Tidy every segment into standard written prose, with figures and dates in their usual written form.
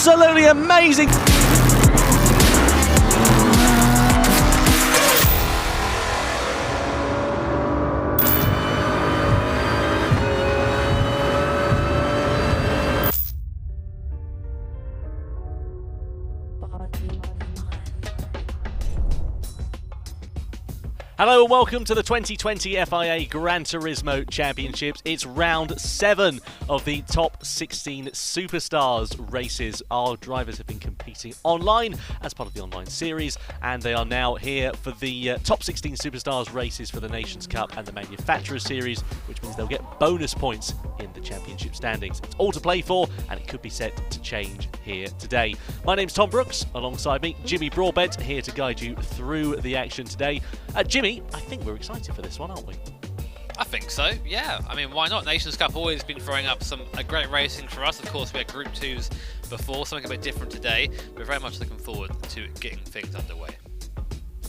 absolutely amazing. Hello and welcome to the 2020 FIA Gran Turismo Championships. It's round 7 of the top 16 Superstars races. Our drivers have been competing online as part of the online series, and they are now here for the top 16 Superstars races for the Nations Cup and the Manufacturers Series, which means they'll get bonus points in the championship standings. It's all to play for, and it could be set to change here today. My name's Tom Brooks. Alongside me, Jimmy Broadbent, here to guide you through the action today. Jimmy, I think we're excited for this one, aren't we? I think so, yeah. I mean, why not? Nations Cup always been throwing up a great racing for us. Of course, we had Group 2s before, something a bit different today. We're very much looking forward to getting things underway.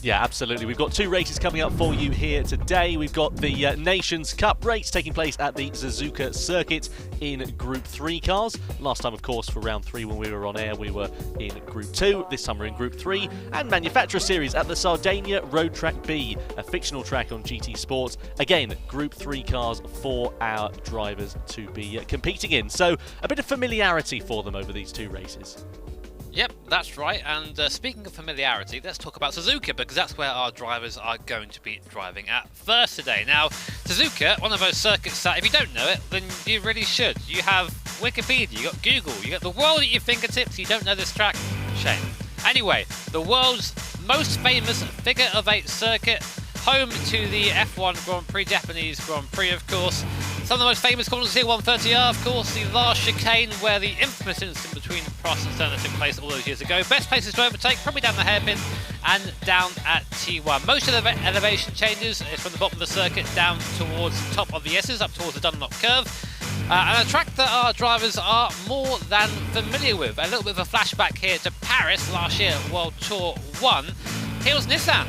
Yeah, absolutely. We've got 2 races coming up for you here today. We've got the Nations Cup race taking place at the SUZUKA circuit in Group 3 cars. Last time, of course, for round 3 when we were on air, we were in Group 2. This time we're in Group 3. And Manufacturer Series at the Sardinia Road Track B, a fictional track on GT Sports. Again, Group 3 cars for our drivers to be competing in. So a bit of familiarity for them over these 2 races. Yep, that's right. And speaking of familiarity, let's talk about Suzuka, because that's where our drivers are going to be driving at first today. Now, Suzuka, one of those circuits that if you don't know it, then you really should. You have Wikipedia, you got Google, you got the world at your fingertips. You don't know this track? Shame. Anyway, the world's most famous figure of 8 circuit, home to the F1 Grand Prix, Japanese Grand Prix, of course. Some of the most famous corners here, 130R, of course, the last chicane where the infamous incident between Prost and Senna took place all those years ago. Best places to overtake, probably down the hairpin and down at T1. Most of the elevation changes is from the bottom of the circuit down towards the top of the S's, up towards the Dunlop curve. And a track that our drivers are more than familiar with. A little bit of a flashback here to Paris last year at World Tour 1. Here was Nissan,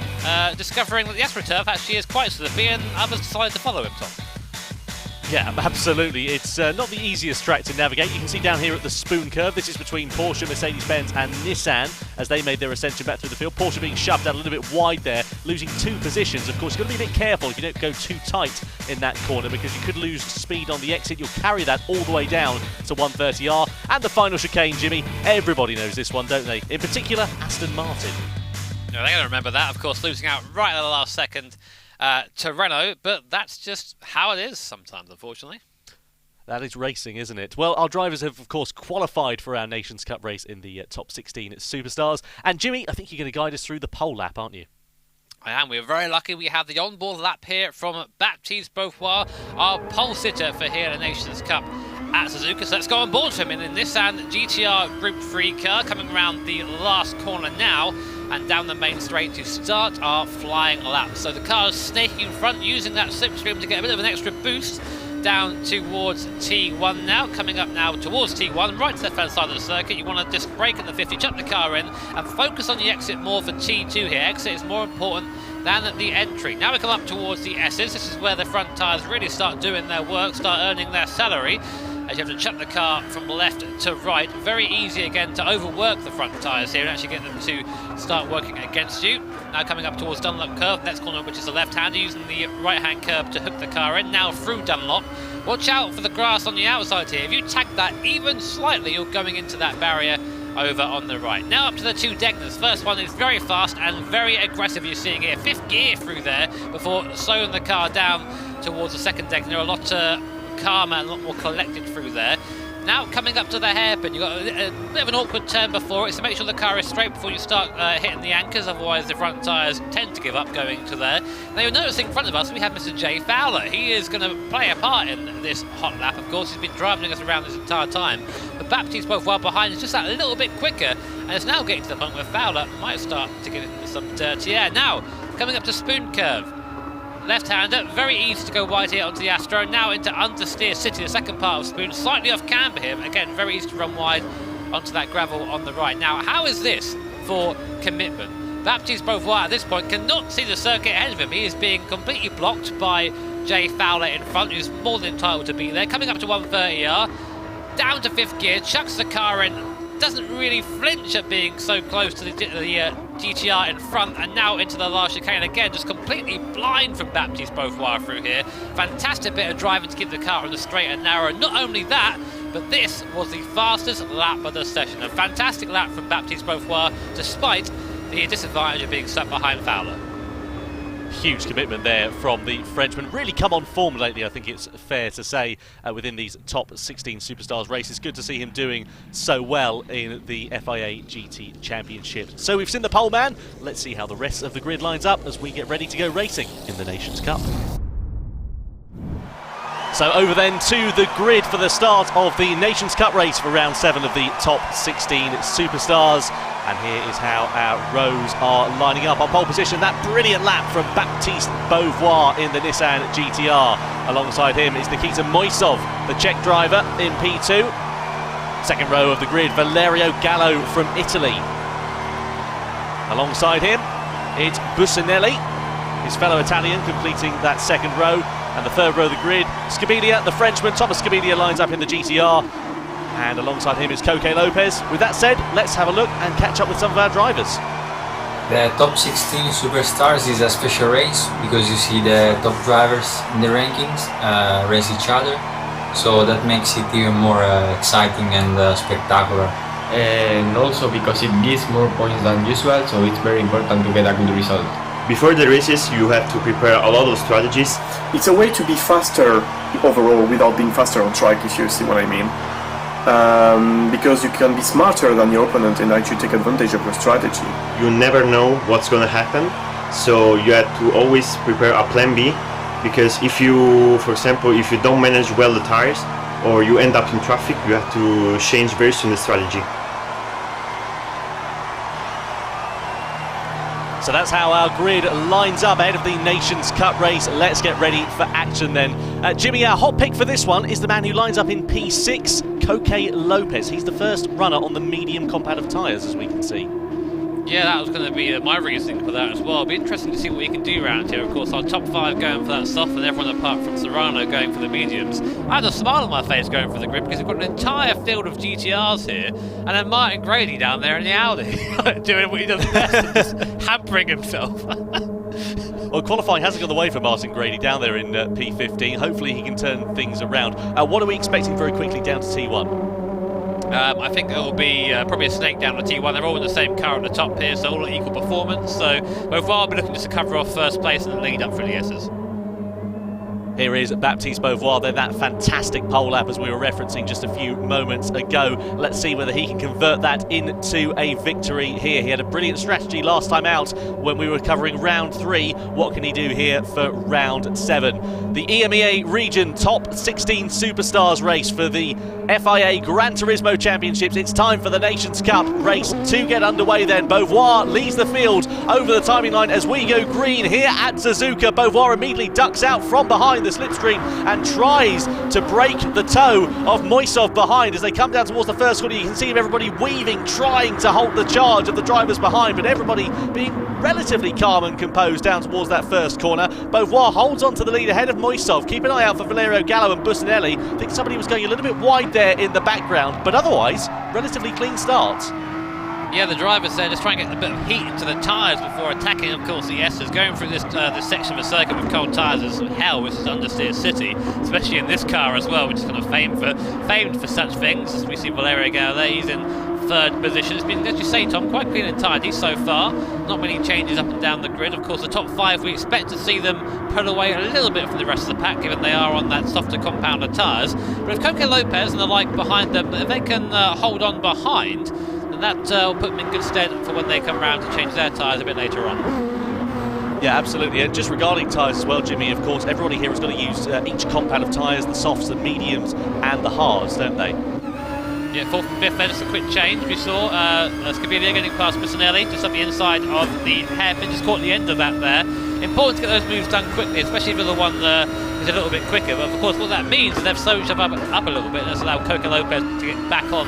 discovering that the AstroTurf actually is quite slippy, and others decided to follow him, Tom. Yeah, absolutely. It's not the easiest track to navigate. You can see down here at the Spoon Curve, this is between Porsche, Mercedes-Benz and Nissan as they made their ascension back through the field. Porsche being shoved out a little bit wide there, losing 2 positions. Of course, you've got to be a bit careful if you don't go too tight in that corner, because you could lose speed on the exit. You'll carry that all the way down to 130R. And the final chicane, Jimmy, everybody knows this one, don't they? In particular, Aston Martin. No, they're going to remember that, of course, losing out right at the last second to Renault, but that's just how it is sometimes, unfortunately. That is racing, isn't it? Well, our drivers have, of course, qualified for our Nations Cup race in the top 16 Superstars. And Jimmy, I think you're going to guide us through the pole lap, aren't you? I am. We're very lucky. We have the onboard lap here from Baptiste Beaufoy, our pole sitter for here at the Nations Cup at Suzuka. So let's go on board for him in the Nissan GTR Group 3 car, coming around the last corner now and down the main straight to start our flying lap. So the car is snaking in front, using that slipstream to get a bit of an extra boost down towards T1 now, coming up now towards T1, right to the left-hand side of the circuit. You want to just brake in the 50, chuck the car in and focus on the exit more for T2 here. Exit is more important than the entry. Now we come up towards the S's. This is where the front tyres really start doing their work, start earning their salary, as you have to chuck the car from left to right. Very easy again to overwork the front tyres here and actually get them to start working against you. Now coming up towards Dunlop curve, next corner, which is the left-hander, using the right-hand curve to hook the car in. Now through Dunlop. Watch out for the grass on the outside here. If you tag that even slightly, you're going into that barrier over on the right. Now up to the 2 Degners. First one is very fast and very aggressive, you're seeing here. 5th gear through there before slowing the car down towards the 2nd Degner. A lot calmer and a lot more collected through there. Now coming up to the hairpin, you've got a bit of an awkward turn before it, so make sure the car is straight before you start hitting the anchors, otherwise the front tyres tend to give up going to there. Now you're noticing in front of us we have Mr. Jay Fowler. He is going to play a part in this hot lap, of course. He's been driving us around this entire time. But Baptiste Beaufoy behind is just that little bit quicker, and it's now getting to the point where Fowler might start to get into some dirty air. Now, coming up to Spoon Curve. Left-hander, very easy to go wide here onto the Astro. Now into Understeer City, the second part of Spoon, slightly off camber here. Again, very easy to run wide onto that gravel on the right. Now, how is this for commitment? Baptiste Beaufoy at this point cannot see the circuit ahead of him. He is being completely blocked by Jay Fowler in front, who's more than entitled to be there. Coming up to 130R, down to 5th gear, chucks the car in, doesn't really flinch at being so close to the GTR in front, and now into the last chicane again, just completely blind from Baptiste Beauvoir through here. Fantastic bit of driving to keep the car on the straight and narrow. Not only that, but this was the fastest lap of the session. A fantastic lap from Baptiste Beauvoir, despite the disadvantage of being stuck behind Fowler. Huge commitment there from the Frenchman. Really come on form lately, I think it's fair to say, within these top 16 Superstars races. Good to see him doing so well in the FIA GT Championship. So we've seen the pole man. Let's see how the rest of the grid lines up as we get ready to go racing in the Nations Cup. So over then to the grid for the start of the Nations Cup race for round 7 of the top 16 Superstars. And here is how our rows are lining up. On pole position, that brilliant lap from Baptiste Beauvoir in the Nissan GTR. Alongside him is Nikita Moisov, the Czech driver, in P2. Second row of the grid, Valerio Gallo from Italy. Alongside him, it's Businelli, his fellow Italian, completing that second row. And the third row of the grid, Scabilia, the Frenchman. Thomas Scabilia lines up in the GTR. And alongside him is Coque Lopez. With that said, let's have a look and catch up with some of our drivers. The top 16 Superstars is a special race because you see the top drivers in the rankings race each other. So that makes it even more exciting and spectacular. And also because it gives more points than usual, so it's very important to get a good result. Before the races, you have to prepare a lot of strategies. It's a way to be faster overall without being faster on track, if you see what I mean. Because you can be smarter than your opponent and actually take advantage of your strategy. You never know what's going to happen, so you have to always prepare a plan B, because if you, for example, if you don't manage well the tires or you end up in traffic, you have to change very soon the strategy. So that's how our grid lines up ahead of the Nations Cup race. Let's get ready for action then. Jimmy, our hot pick for this one is the man who lines up in P6, Coque Lopez. He's the first runner on the medium competitive tyres, as we can see. Yeah, that was going to be my reasoning for that as well. It'll be interesting to see what he can do around here. Of course, our top 5 going for that soft, and everyone apart from Serrano going for the mediums. I had a smile on my face going for the grid because we've got an entire field of GTRs here, and then Martin Grady down there in the Audi doing what he does best and just hampering himself. Well, qualifying hasn't gone the way for Martin Grady down there in P15. Hopefully he can turn things around. What are we expecting very quickly down to T1? I think it will be probably a snake down to T1. They're all in the same car at the top here, so all at equal performance. So both will be looking just to cover off first place and lead up for the S's. Here is Baptiste Beauvoir, then that fantastic pole lap as we were referencing just a few moments ago. Let's see whether he can convert that into a victory here. He had a brilliant strategy last time out when we were covering round 3. What can he do here for round 7? The EMEA region top 16 Superstars race for the FIA Gran Turismo Championships. It's time for the Nations Cup race to get underway then. Beauvoir leads the field over the timing line as we go green here at SUZUKA. Beauvoir immediately ducks out from behind the slipstream and tries to break the toe of Moisov behind as they come down towards the first corner. You can see everybody weaving, trying to hold the charge of the drivers behind, but everybody being relatively calm and composed down towards that first corner. Beauvoir holds on to the lead ahead of Moisov. Keep an eye out for Valerio Gallo and Businelli. I think somebody was going a little bit wide there in the background, but otherwise relatively clean start. Yeah, the drivers there just trying to get a bit of heat into the tyres before attacking, of course, the S's. Going through this section of the circuit with cold tyres is hell, which is understeer city, especially in this car as well, which is kind of famed for such things. As we see Valerio Gallo there, he's in third position. It's been, as you say, Tom, quite clean and tidy so far. Not many changes up and down the grid. Of course, the top 5, we expect to see them pull away a little bit from the rest of the pack, given they are on that softer compounder tyres. But if Coque Lopez and the like behind them, if they can hold on behind, then that will put them in good stead for when they come round to change their tyres a bit later on. Yeah, absolutely. And just regarding tyres as well, Jimmy, of course, everybody here is going to use each compound of tyres, the softs, the mediums and the hards, don't they? Yeah, 4th and 5th there, just a quick change. We saw Scabilia getting past Businelli, just up the inside of the hairpin, just caught the end of that there. Important to get those moves done quickly, especially if the one is a little bit quicker. But of course, what that means is they've slowed each other up a little bit, and that's allowed Coque Lopez to get back on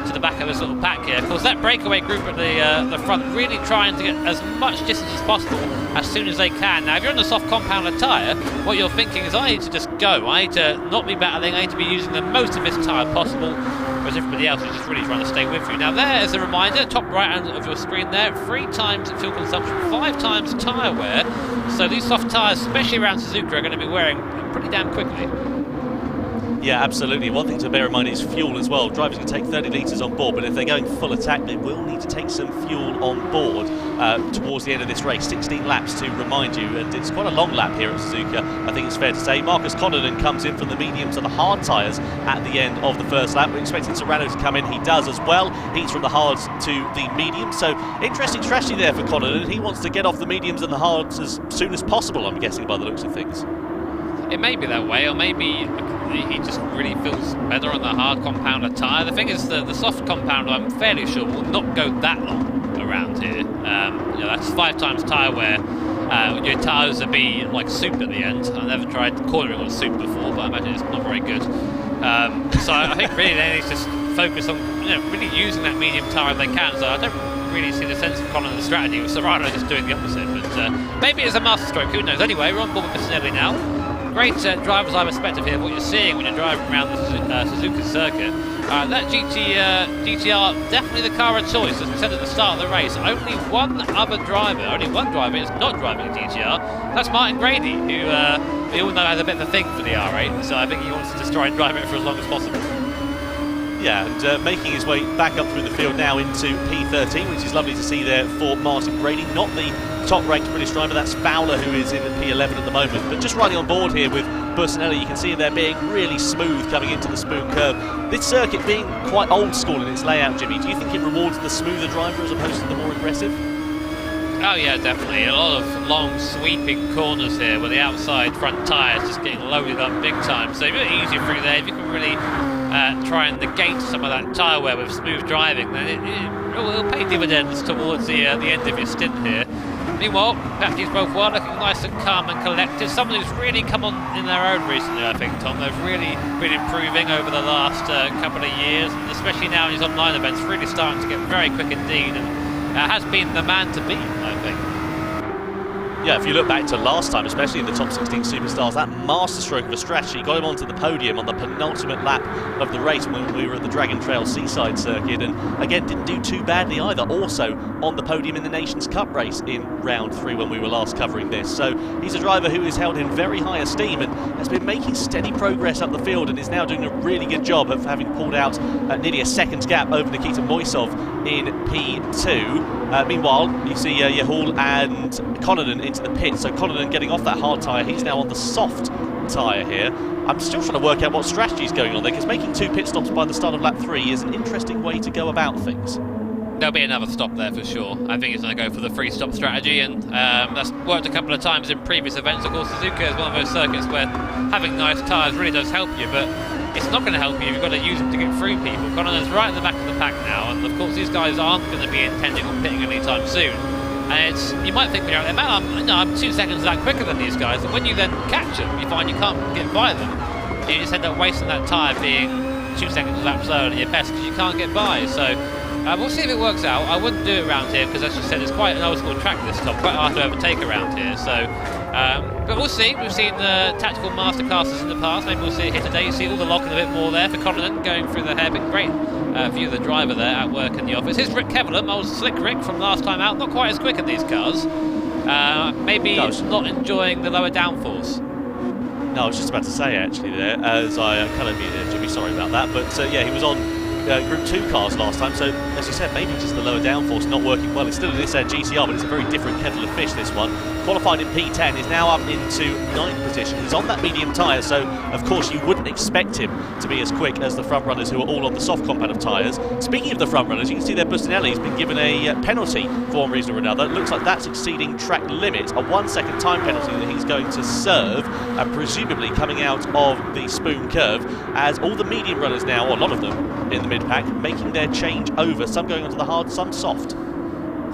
to the back of his little pack here. Of course, that breakaway group at the front really trying to get as much distance as possible as soon as they can. Now, if you're on the soft compounder tyre, what you're thinking is, I need to just go. I need to not be battling. I need to be using the most of this tyre possible. whereas everybody else is just really trying to stay with you. Now there is a reminder, top right hand of your screen there, 3 times fuel consumption, 5 times tyre wear. So these soft tyres, especially around Suzuka, are going to be wearing pretty damn quickly. Yeah, absolutely. One thing to bear in mind is fuel as well. Drivers can take 30 litres on board, but if they're going full attack, they will need to take some fuel on board towards the end of this race. 16 laps to remind you, and it's quite a long lap here at Suzuka, I think it's fair to say. Marcus Connaughton comes in from the mediums and the hard tyres at the end of the first lap. We're expecting Serrano to come in. He does as well. He's from the hards to the mediums. So interesting strategy there for Connaughton. He wants to get off the mediums and the hards as soon as possible, I'm guessing, by the looks of things. It may be that way, or maybe he just really feels better on the hard compounder tyre. The thing is, the soft compounder, I'm fairly sure, will not go that long around here. That's 5 times tyre wear. Your tyres will be like soup at the end. I've never tried cornering on soup before, but I imagine it's not very good. So I think really they need to just focus on really using that medium tyre if they can. So I don't really see the sense of Collins' strategy with Serrano just doing the opposite. But maybe it's a masterstroke, who knows? Anyway, we're on board with Basinelli now. Great driver's eye perspective here of what you're seeing when you're driving around the Suzuka circuit. That GTR, definitely the car of choice, as we said at the start of the race. Only one driver is not driving a GTR. That's Martin Grady, who we all know has a bit of a thing for the R8, so I think he wants to just try and drive it for as long as possible. Yeah, and making his way back up through the field now into P13, which is lovely to see there for Martin Grady. Not the top-ranked British driver, that's Fowler, who is in at P11 at the moment. But just riding on board here with Basinelli, you can see there being really smooth coming into the spoon curve. This circuit being quite old school in its layout, Jimmy, do you think it rewards the smoother driver as opposed to the more aggressive? Oh yeah, definitely. A lot of long sweeping corners here with the outside front tyres just getting loaded up big time. So it's really easy through there. If you can really try and negate some of that tyre wear with smooth driving, then it will pay dividends towards the end of your stint here. Meanwhile, Baptiste Beauvoir looking nice and calm and collected. Someone who's really come on in their own recently, I think, Tom. They've really been improving over the last couple of years, and especially now in his online events, really starting to get very quick indeed, and has been the man to beat, I think. Yeah, if you look back to last time, especially in the top 16 superstars, that masterstroke of a strategy got him onto the podium on the penultimate lap of the race when we were at the Dragon Trail Seaside Circuit, and again didn't do too badly either. Also on the podium in the Nations Cup race in round 3 when we were last covering this. So he's a driver who is held in very high esteem and has been making steady progress up the field, and is now doing a really good job of having pulled out nearly a second's gap over Nikita Moisov in P2. Meanwhile, you see Yehul and Connaughton into the pit. So Connaughton getting off that hard tyre, he's now on the soft tyre here. I'm still trying to work out what strategy is going on there, because making 2 pit stops by the start of lap 3 is an interesting way to go about things. There'll be another stop there for sure. I think he's going to go for the 3-stop strategy, and that's worked a couple of times in previous events. Of course, Suzuka is one of those circuits where having nice tyres really does help you, but it's not going to help you if you've got to use them to get through people. Connaughton's right at the back of the pack now, and of course these guys aren't going to be intending on pitting anytime soon. And you might think when you're out there, man, I'm 2 seconds that quicker than these guys, and when you then catch them, you find you can't get by them. You just end up wasting that tyre being 2 seconds lap slower than your best because you can't get by. So we'll see if it works out. I wouldn't do it around here because, as you said, it's quite an old school track this time, quite hard to overtake around here. So, but we'll see. We've seen the tactical masterclasses in the past. Maybe we'll see it here today. You see all the locking a bit more there for Connaughton going through the hairpin. Great view of the driver there at work in the office. Here's Rick Kevelam, old slick Rick from last time out. Not quite as quick in these cars. Maybe not enjoying the lower downforce. No, I was just about to say actually there, as I kind of muted Jimmy, sorry about that, but yeah, he was on Group 2 cars last time, so as you said, maybe just the lower downforce not working well. It's still an Nissan GTR, but it's a very different kettle of fish, this one. Qualified in P10, is now up into 9th position. He's on that medium tyre, so of course you wouldn't expect him to be as quick as the front runners who are all on the soft compound of tyres. Speaking of the front runners, you can see there Basinelli's been given a penalty for one reason or another. It looks like that's exceeding track limit, a 1 second time penalty that he's going to serve, and presumably coming out of the spoon curve, as all the medium runners now, or a lot of them in the mid-pack, making their change over, some going onto the hard, some soft.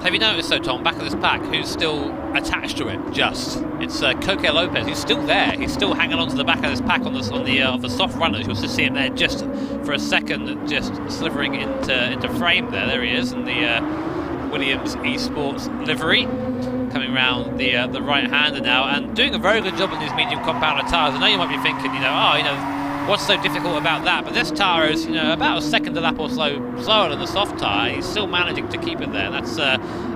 Have you noticed though, Tom, back of this pack, who's still attached to it? It's Coque Lopez. He's still there. He's still hanging on to the back of this pack on the soft runners. You'll just see him there just for a second, just slithering into frame there. There he is in the Williams Esports livery, coming round the right-hander now, and doing a very good job on these medium compounder tyres. I know you might be thinking, what's so difficult about that? But this tyre is, about a second a lap or so slower than the soft tyre. He's still managing to keep it there. And that's,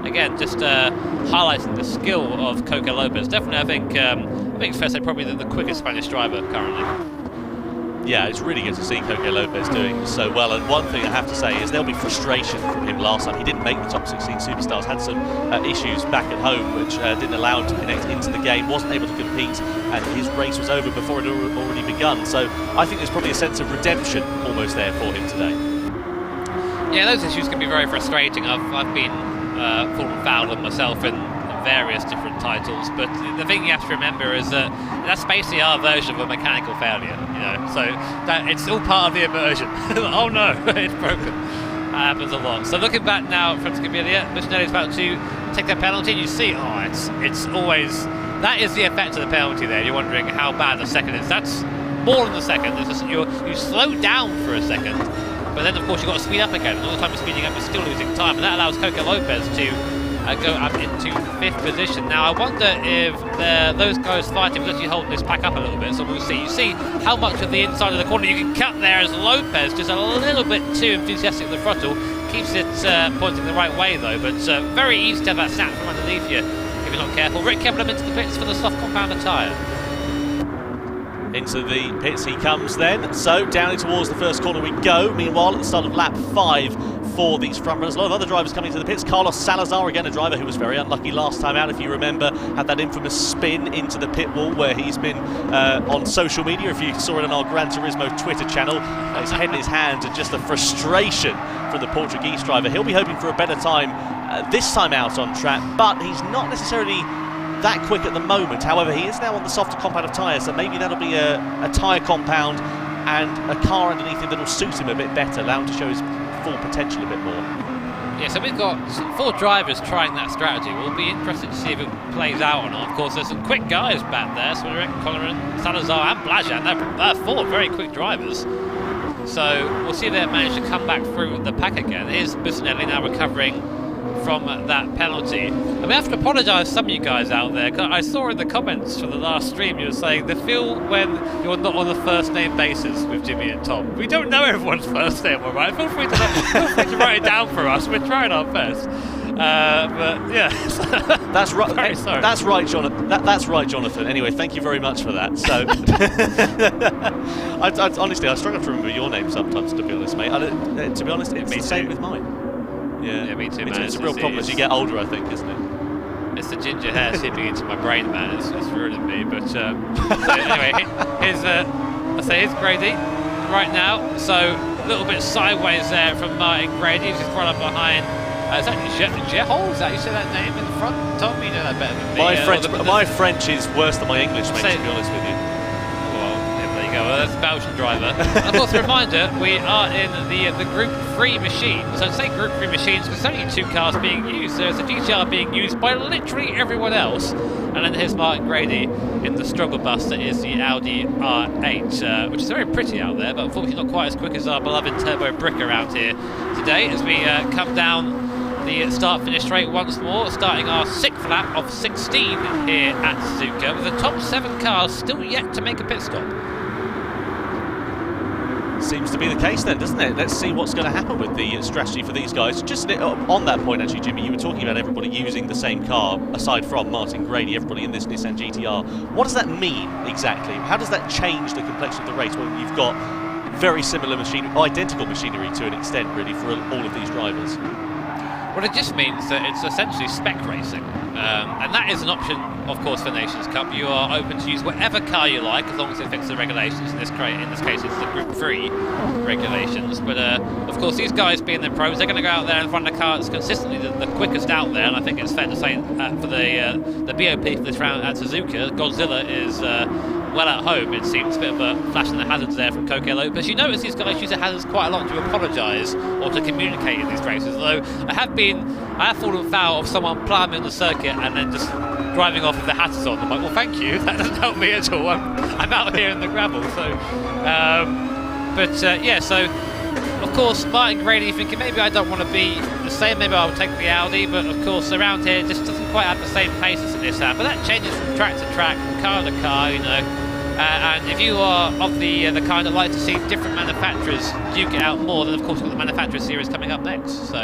again, just highlighting the skill of Coco Lopez. Definitely, I think it's fair to say probably the quickest Spanish driver currently. Yeah, it's really good to see Coco Lopez doing so well. And one thing I have to say is there'll be frustration from him last time. He didn't make the top 16 Superstars, had some issues back at home, which didn't allow him to connect into the game, wasn't able to compete, and his race was over before it had already begun. So I think there's probably a sense of redemption almost there for him today. Yeah, those issues can be very frustrating. I've been fallen foul of myself in various different titles, but the thing you have to remember is that that's basically our version of a mechanical failure, so that it's all part of the immersion. Oh no, it's broken. That happens a lot. So looking back now from Scabilia, Bushnelli's about to take that penalty, and you see, it's always, that is the effect of the penalty there. You're wondering how bad the second is. That's more than the second. It's just, you slow down for a second, but then of course you've got to speed up again, and all the time you're speeding up you're still losing time, and that allows Coco Lopez to go up into 5th position. Now I wonder if those guys fighting will actually hold this pack up a little bit, so we'll see. You see how much of the inside of the corner you can cut there as Lopez, just a little bit too enthusiastic with the throttle, keeps it pointing the right way though, but very easy to have that snap from underneath you if you're not careful. Rick Kemblem into the pits for the soft compounder tyre. Into the pits he comes then, so down towards the first corner we go. Meanwhile, at the start of lap 5 for these front runners, a lot of other drivers coming to the pits. Carlos Salazar, again a driver who was very unlucky last time out, if you remember, had that infamous spin into the pit wall where he's been on social media. If you saw it on our Gran Turismo Twitter channel, his head in his hand and just the frustration from the Portuguese driver. He'll be hoping for a better time this time out on track, but he's not necessarily that quick at the moment. However, he is now on the softer compound of tyres, so maybe that'll be a tyre compound and a car underneath him that'll suit him a bit better, allow him to show his full potential a bit more. Yeah, so we've got 4 drivers trying that strategy. We'll be interested to see if it plays out or not. Of course, there's some quick guys back there, Swinerick, Colleran, Salazar and Blajan. They're 4 very quick drivers. So we'll see if they manage to come back through the pack again. Here's Bushnelli now recovering from that penalty. And we have to apologise to some of you guys out there, because I saw in the comments from the last stream you were saying the feel when you're not on a first name basis with Jimmy and Tom. We don't know everyone's first name, alright? Feel free to write it down for us. We're trying our best. But yeah, that's right. That's right, Jonathan. That's right, Jonathan. Anyway, thank you very much for that. So, honestly, I struggle to remember your name sometimes. To be honest, mate. To be honest, it's the same with mine. Yeah, me too, man. It's a real problem as you get older, I think, isn't it? It's the ginger hair seeping into my brain, man. It's ruining me. But so anyway, here's Grady right now. So a little bit sideways there from Martin Grady. He's just right up behind. Is that Jehol? Is that you say that name in the front? Tom, you know that better than me. My French is worse than my English, mate, to be honest with you. Well, that's a Belgian driver. And of course, a reminder, we are in the Group 3 machine. So I say Group 3 machines because there's only 2 cars being used. There's a GTR being used by literally everyone else. And then here's Martin Grady in the struggle bus that is the Audi R8, which is very pretty out there, but unfortunately not quite as quick as our beloved Turbo Brick around here today as we come down the start-finish straight once more, starting our 6th lap of 16 here at Suzuka, with the top 7 cars still yet to make a pit stop. Seems to be the case then, doesn't it? Let's see what's going to happen with the strategy for these guys. Just on that point, actually, Jimmy, you were talking about everybody using the same car, aside from Martin Grady, everybody in this Nissan GTR. What does that mean exactly? How does that change the complexion of the race when you've got very similar machinery, identical machinery to an extent, really, for all of these drivers? Well, it just means that it's essentially spec racing, and that is an option, of course, for Nations Cup. You are open to use whatever car you like, as long as it fits the regulations. In this case, it's the Group 3 regulations. But of course, these guys being the pros, they're going to go out there and run the car that's consistently the quickest out there. And I think it's fair to say for the BOP for this round at Suzuka, Godzilla is well at home, it seems. A bit of a flash in the hazards there from Coco Lopez. You notice these guys use the hazards quite a lot to apologise or to communicate in these races, though I have fallen foul of someone plowing the circuit and then just driving off with the hazards on. I'm like, well, thank you, that doesn't help me at all. I'm out here in the gravel. So yeah, so of course Martin Grady thinking maybe I don't want to be the same, maybe I'll take the Audi, but of course around here it just doesn't quite have the same pace as this Nissan. But that changes from track to track, from car to car, you know. And if you are of the kind that like to see different manufacturers duke it out more, then of course we've got the Manufacturer Series coming up next. So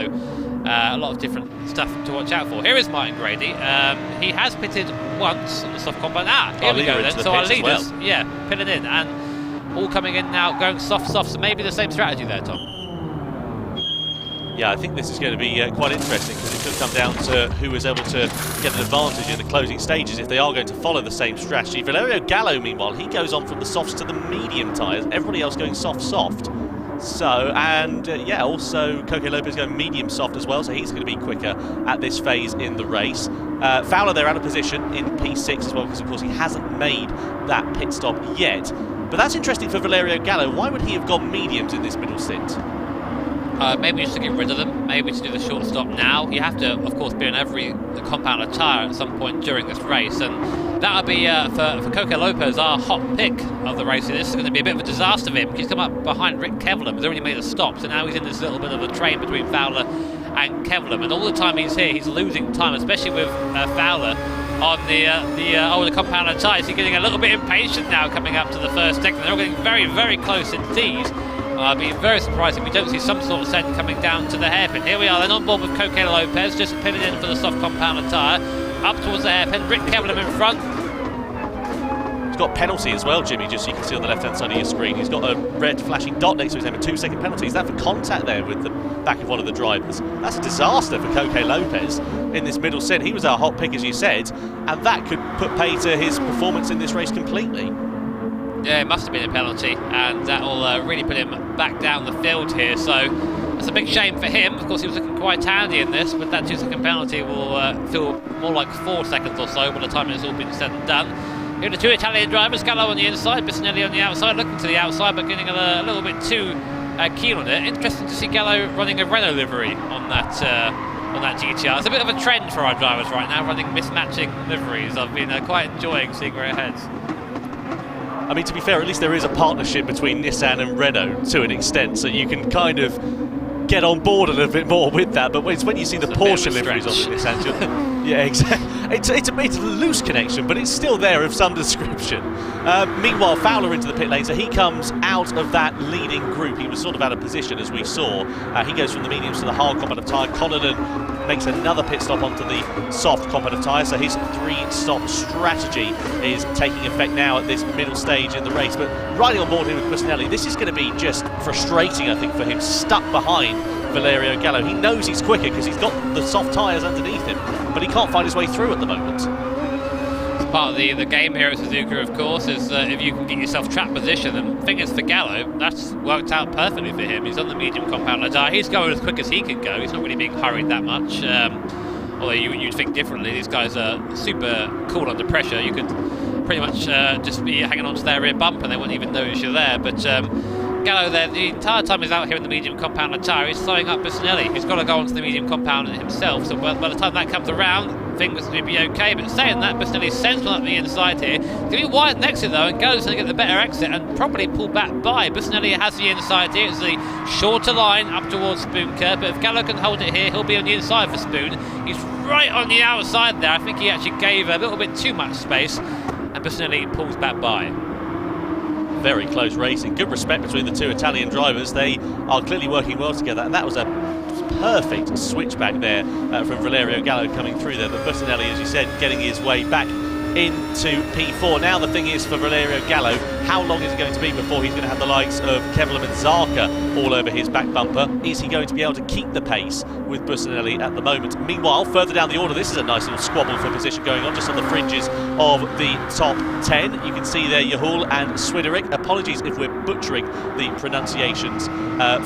a lot of different stuff to watch out for. Here is Martin Grady. He has pitted once on the soft compound. Here we go then. So our leaders, pitting in, and all coming in now, going soft. So maybe the same strategy there, Tom. Yeah, I think this is going to be quite interesting, because it could come down to who is able to get an advantage in the closing stages if they are going to follow the same strategy. Valerio Gallo, meanwhile, he goes on from the softs to the medium tyres. Everybody else going soft. So, and also Coque Lopez going medium soft as well, so he's going to be quicker at this phase in the race. Fowler there out of position in P6 as well, because of course he hasn't made that pit stop yet. But that's interesting for Valerio Gallo. Why would he have gone mediums in this middle stint? Maybe just to get rid of them, maybe to do the short stop now. You have to, of course, be on every compound tyre at some point during this race, and that would be, for Coque Lopez, our hot pick of the race. This is going to be a bit of a disaster for him. He's come up behind Rick Kevlam, he's already made a stop, so now he's in this little bit of a train between Fowler and Kevlam, and all the time he's here, he's losing time, especially with Fowler on the older compound tyres. He's getting a little bit impatient now coming up to the first sector. They're all getting very, very close indeed. I'd be very surprised if we don't see some sort of send coming down to the hairpin. Here we are then on board with Coque Lopez, just pitted in for the soft compound tyre. Up towards the hairpin, Rick Kevlam in front. He's got penalty as well, Jimmy, just so you can see on the left-hand side of your screen. He's got a red flashing dot next to his name, a 2-second penalty. Is that for contact there with the back of one of the drivers? That's a disaster for Coque Lopez in this middle set. He was our hot pick, as you said, and that could put pay to his performance in this race completely. Yeah, it must have been a penalty, and that will really put him back down the field here. So that's a big shame for him. Of course, he was looking quite handy in this, but that 2-second penalty will feel more like 4 seconds or so by the time it's all been said and done. Here are the two Italian drivers, Gallo on the inside, Bissinelli on the outside, looking to the outside, but getting a little bit too keen on it. Interesting to see Gallo running a Renault livery on that GTR. It's a bit of a trend for our drivers right now, running mismatching liveries. I've been quite enjoying seeing where it heads. I mean, to be fair, at least there is a partnership between Nissan and Renault to an extent, so you can kind of get on board a little bit more with that. But it's when you see the Porsche liveries on the Nissan, yeah, exactly. It's a loose connection, but it's still there of some description. Meanwhile, Fowler into the pit lane, so he comes out of that leading group. He was sort of out of position, as we saw. He goes from the mediums to the hard compound tyre. Connaughton makes another pit stop onto the soft compound tyre, so his 3-stop strategy is taking effect now at this middle stage in the race. But riding on board here with Bissinelli, this is going to be just frustrating, I think, for him, stuck behind Valerio Gallo. He knows he's quicker because he's got the soft tyres underneath him, but he can't find his way through at the moment. It's part of the game here at Suzuka, of course, is if you can get yourself trap position. And the thing is, for Gallo, that's worked out perfectly for him. He's on the medium compound tyre. He's going as quick as he can go. He's not really being hurried that much. Although you'd think differently. These guys are super cool under pressure. You could pretty much just be hanging onto their rear bumper and they wouldn't even notice you're there. But Gallo there, the entire time he's out here in the medium compound tyre, he's slowing up Bissinelli. He's got to go onto the medium compound himself, so by the time that comes around, things will be okay. But saying that, Bissinelli sends one up the inside here. It's going to be wide an exit though, and Gallo's going to get the better exit and probably pull back by. Bissinelli has the inside here. It's the shorter line up towards Spoon Curve, but if Gallo can hold it here, he'll be on the inside for Spoon. He's right on the outside there. I think he actually gave a little bit too much space, and Bissinelli pulls back by. Very close racing, good respect between the two Italian drivers. They are clearly working well together, and that was a perfect switchback there from Valerio Gallo coming through there. But Bissinelli, as you said, getting his way back into P4. Now the thing is for Valerio Gallo, how long is it going to be before he's going to have the likes of Kevlam and Zarka all over his back bumper? Is he going to be able to keep the pace with Bissinelli at the moment? Meanwhile, further down the order, this is a nice little squabble for position going on just on the fringes of the top 10. You can see there Yahul and Swiderick. Apologies if we're butchering the pronunciations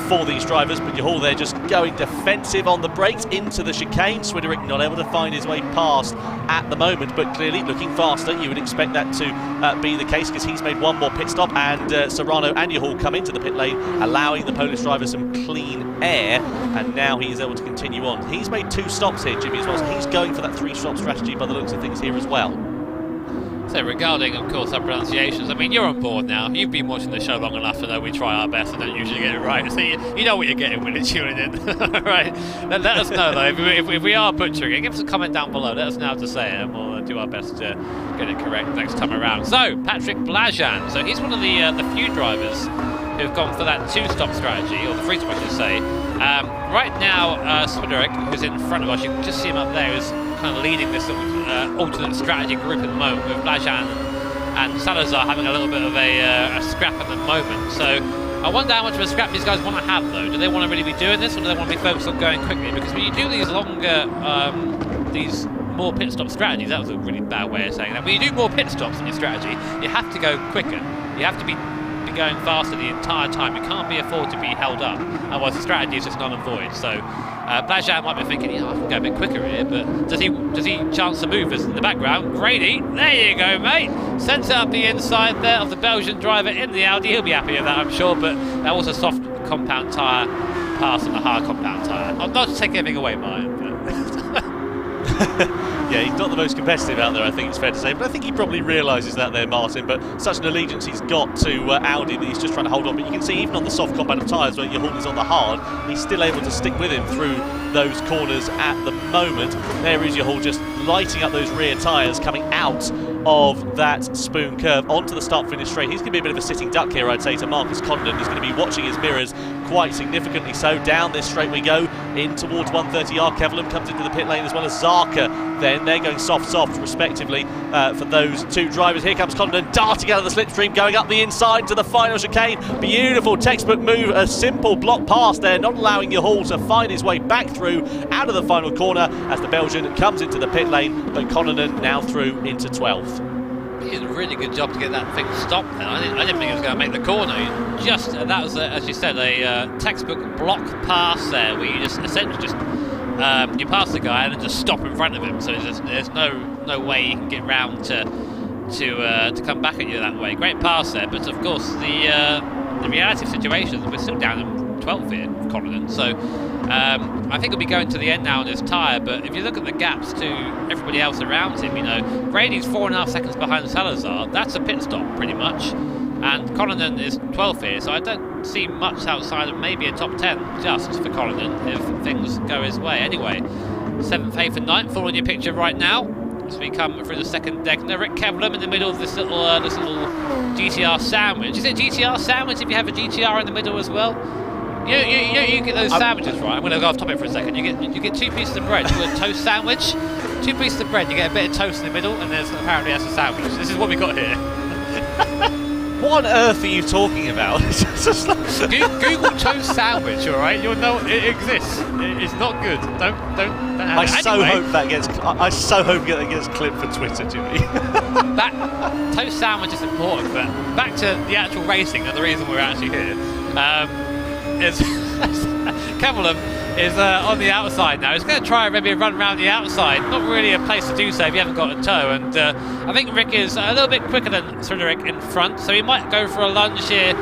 for these drivers, but Yahul there just going defensive on the brakes into the chicane. Swiderick not able to find his way past at the moment, but clearly looking faster. You would expect that to be the case because he's made one more pit stop, and Serrano and Yahul come into the pit lane, allowing the Polish driver some clean air, and now he is able to continue on. He's made 2 stops here, Jimmy, as well, so he's going for that 3-stop strategy by the looks of things here as well. So regarding, of course, our pronunciations, I mean, you're on board now. You've been watching the show long enough to know we try our best and don't usually get it right. So you know what you're getting when you're tuning in. Right? Let us know, though. If we are butchering it, give us a comment down below. Let us know how to say it, and we'll do our best to get it correct next time around. So, Patrick Blajan. So he's one of the few drivers who've gone for that two-stop strategy, or the three-stop, I should say. Right now, Swiderick, who's in front of us, you can just see him up there, is kind of leading this alternate strategy group at the moment, with Blajan and Salazar having a little bit of a scrap at the moment. So I wonder how much of a scrap these guys want to have, though. Do they want to really be doing this, or do they want to be focused on going quickly? Because when you do these longer, these more pit stop strategies, that was a really bad way of saying that. When you do more pit stops in your strategy, you have to go quicker. You have to be going faster the entire time. You can't be afford to be held up, otherwise the strategy is just null and void. So Blajan might be thinking, I can go a bit quicker here, but does he chance to move us in the background? Grady, there you go, mate. Sends it up the inside there of the Belgian driver in the Audi. He'll be happy with that, I'm sure, but that was a soft compound tyre pass on the hard compound tyre. I'm not to take anything away, Martin, but yeah, he's not the most competitive out there, I think it's fair to say, but I think he probably realises that there, Martin, but such an allegiance he's got to Audi that he's just trying to hold on. But you can see even on the soft compound of tyres where Yahul is on the hard, he's still able to stick with him through those corners at the moment. There is Yahul just lighting up those rear tyres coming out of that spoon curve onto the start-finish straight. He's going to be a bit of a sitting duck here, I'd say, to Marcus Condon. He's going to be watching his mirrors quite significantly. So down this straight we go, in towards 130R. Kevelim comes into the pit lane, as well as Zarka. Then they're going soft, respectively, for those two drivers. Here comes Condon darting out of the slipstream, going up the inside to the final chicane. Beautiful textbook move, a simple block pass there, not allowing Yahul to find his way back through out of the final corner as the Belgian comes into the pit lane, but Connonan now through into 12th. He did a really good job to get that thing stopped then. I didn't think he was going to make the corner. That was, as you said, a textbook block pass there, where you just essentially just you pass the guy and then just stop in front of him. So there's no way you can get round to come back at you that way. Great pass there, but of course the reality of situations, we're still down in 12th here for Condon. So I think he'll be going to the end now on his tyre, but if you look at the gaps to everybody else around him, Grady's 4.5 seconds behind Salazar. That's a pit stop pretty much, and Connonan is 12th here, so I don't see much outside of maybe a top 10 just for Connonan if things go his way. Anyway, 7th, 8th and 9th all in your picture right now as we come through the second deck. Now Rick Kevelim in the middle of this little GTR sandwich. Is it GTR sandwich if you have a GTR in the middle as well? You get those sandwiches, right? I'm going to go off topic for a second. You get 2 pieces of bread. You get a toast sandwich, 2 pieces of bread. You get a bit of toast in the middle, and there's apparently that's a sandwich. This is what we got here. What on earth are you talking about? Google toast sandwich, all right? You'll know it exists. It's not good. Don't have I it. so Anyway, hope that gets clipped for Twitter, Jimmy. that toast sandwich is important, but back to the actual racing and the reason we're actually here. Kevelim is on the outside now. He's going to try maybe a run around the outside. Not really a place to do so if you haven't got a toe. And I think Rick is a little bit quicker than Swiderick in front, so he might go for a lunge here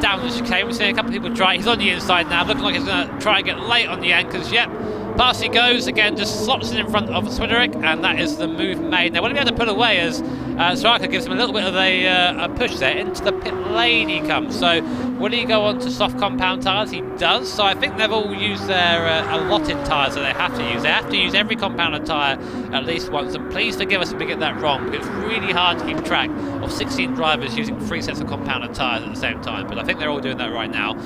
down the chicane. We're seeing a couple of people try. He's on the inside now, looking like he's going to try and get late on the anchors. Yep. Past he goes, again just slots it in front of Swiderick, and that is the move made. Now, what do we have to put away as Straka gives him a little bit of a push there. Into the pit lane he comes. So, will he go on to soft compound tyres? He does. So, I think they've all used their allotted tyres that they have to use. They have to use every compounded tyre at least once. And please forgive us if we get that wrong, because it's really hard to keep track of 16 drivers using 3 sets of compounded tyres at the same time. But I think they're all doing that right now.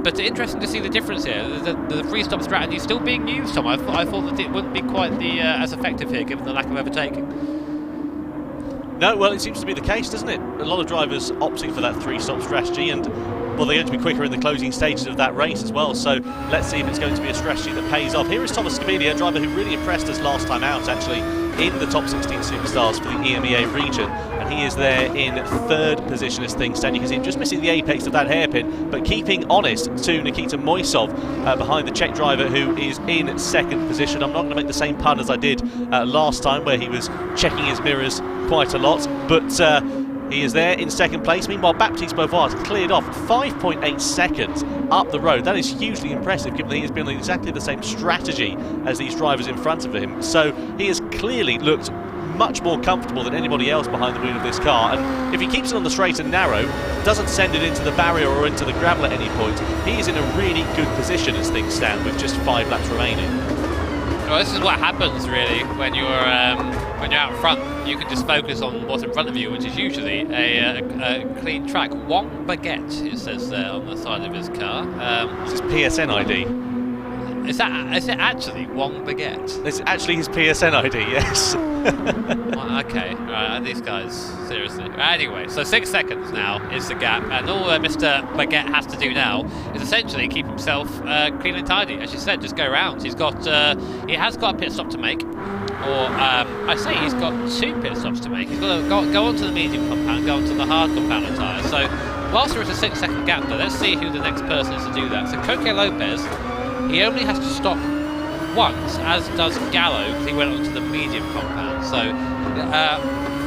But interesting to see the difference here. The free-stop strategy is still being used, Tom. I thought that it wouldn't be quite as effective here, given the lack of overtaking. No, well, it seems to be the case, doesn't it? A lot of drivers opting for that 3-stop strategy, and well, they're going to be quicker in the closing stages of that race as well. So let's see if it's going to be a strategy that pays off. Here is Thomas Scabili, a driver who really impressed us last time out, actually, in the top 16 superstars for the EMEA region. And he is there in 3rd position as things stand. You can see him just missing the apex of that hairpin, but keeping honest to Nikita Moisov behind the Czech driver, who is in 2nd position. I'm not going to make the same pun as I did last time, where he was checking his mirrors quite a lot, but he is there in 2nd place. Meanwhile, Baptiste Beauvoir has cleared off 5.8 seconds up the road. That is hugely impressive, given that he has been on exactly the same strategy as these drivers in front of him. So he has clearly looked much more comfortable than anybody else behind the wheel of this car, and if he keeps it on the straight and narrow, doesn't send it into the barrier or into the gravel at any point, he is in a really good position as things stand with just 5 laps remaining. Well, this is what happens really when you're out front. You can just focus on what's in front of you, which is usually a clean track. Wong Baguette, it says there on the side of his car. It's his PSN ID. Is it actually Wong Baguette? It's actually his PSN ID, yes. Well, okay, right, these guys, seriously. Anyway, so 6 seconds now is the gap, and all Mr. Baguette has to do now is essentially keep himself clean and tidy. As you said, just go around. He has got a pit stop to make, or I say he's got 2 pit stops to make. He's got to go onto the medium compound, go onto the hard compound tyre. So whilst there is a 6 second gap there, let's see who the next person is to do that. So Coque Lopez, he only has to stop once, as does Gallo, because he went onto the medium compound. So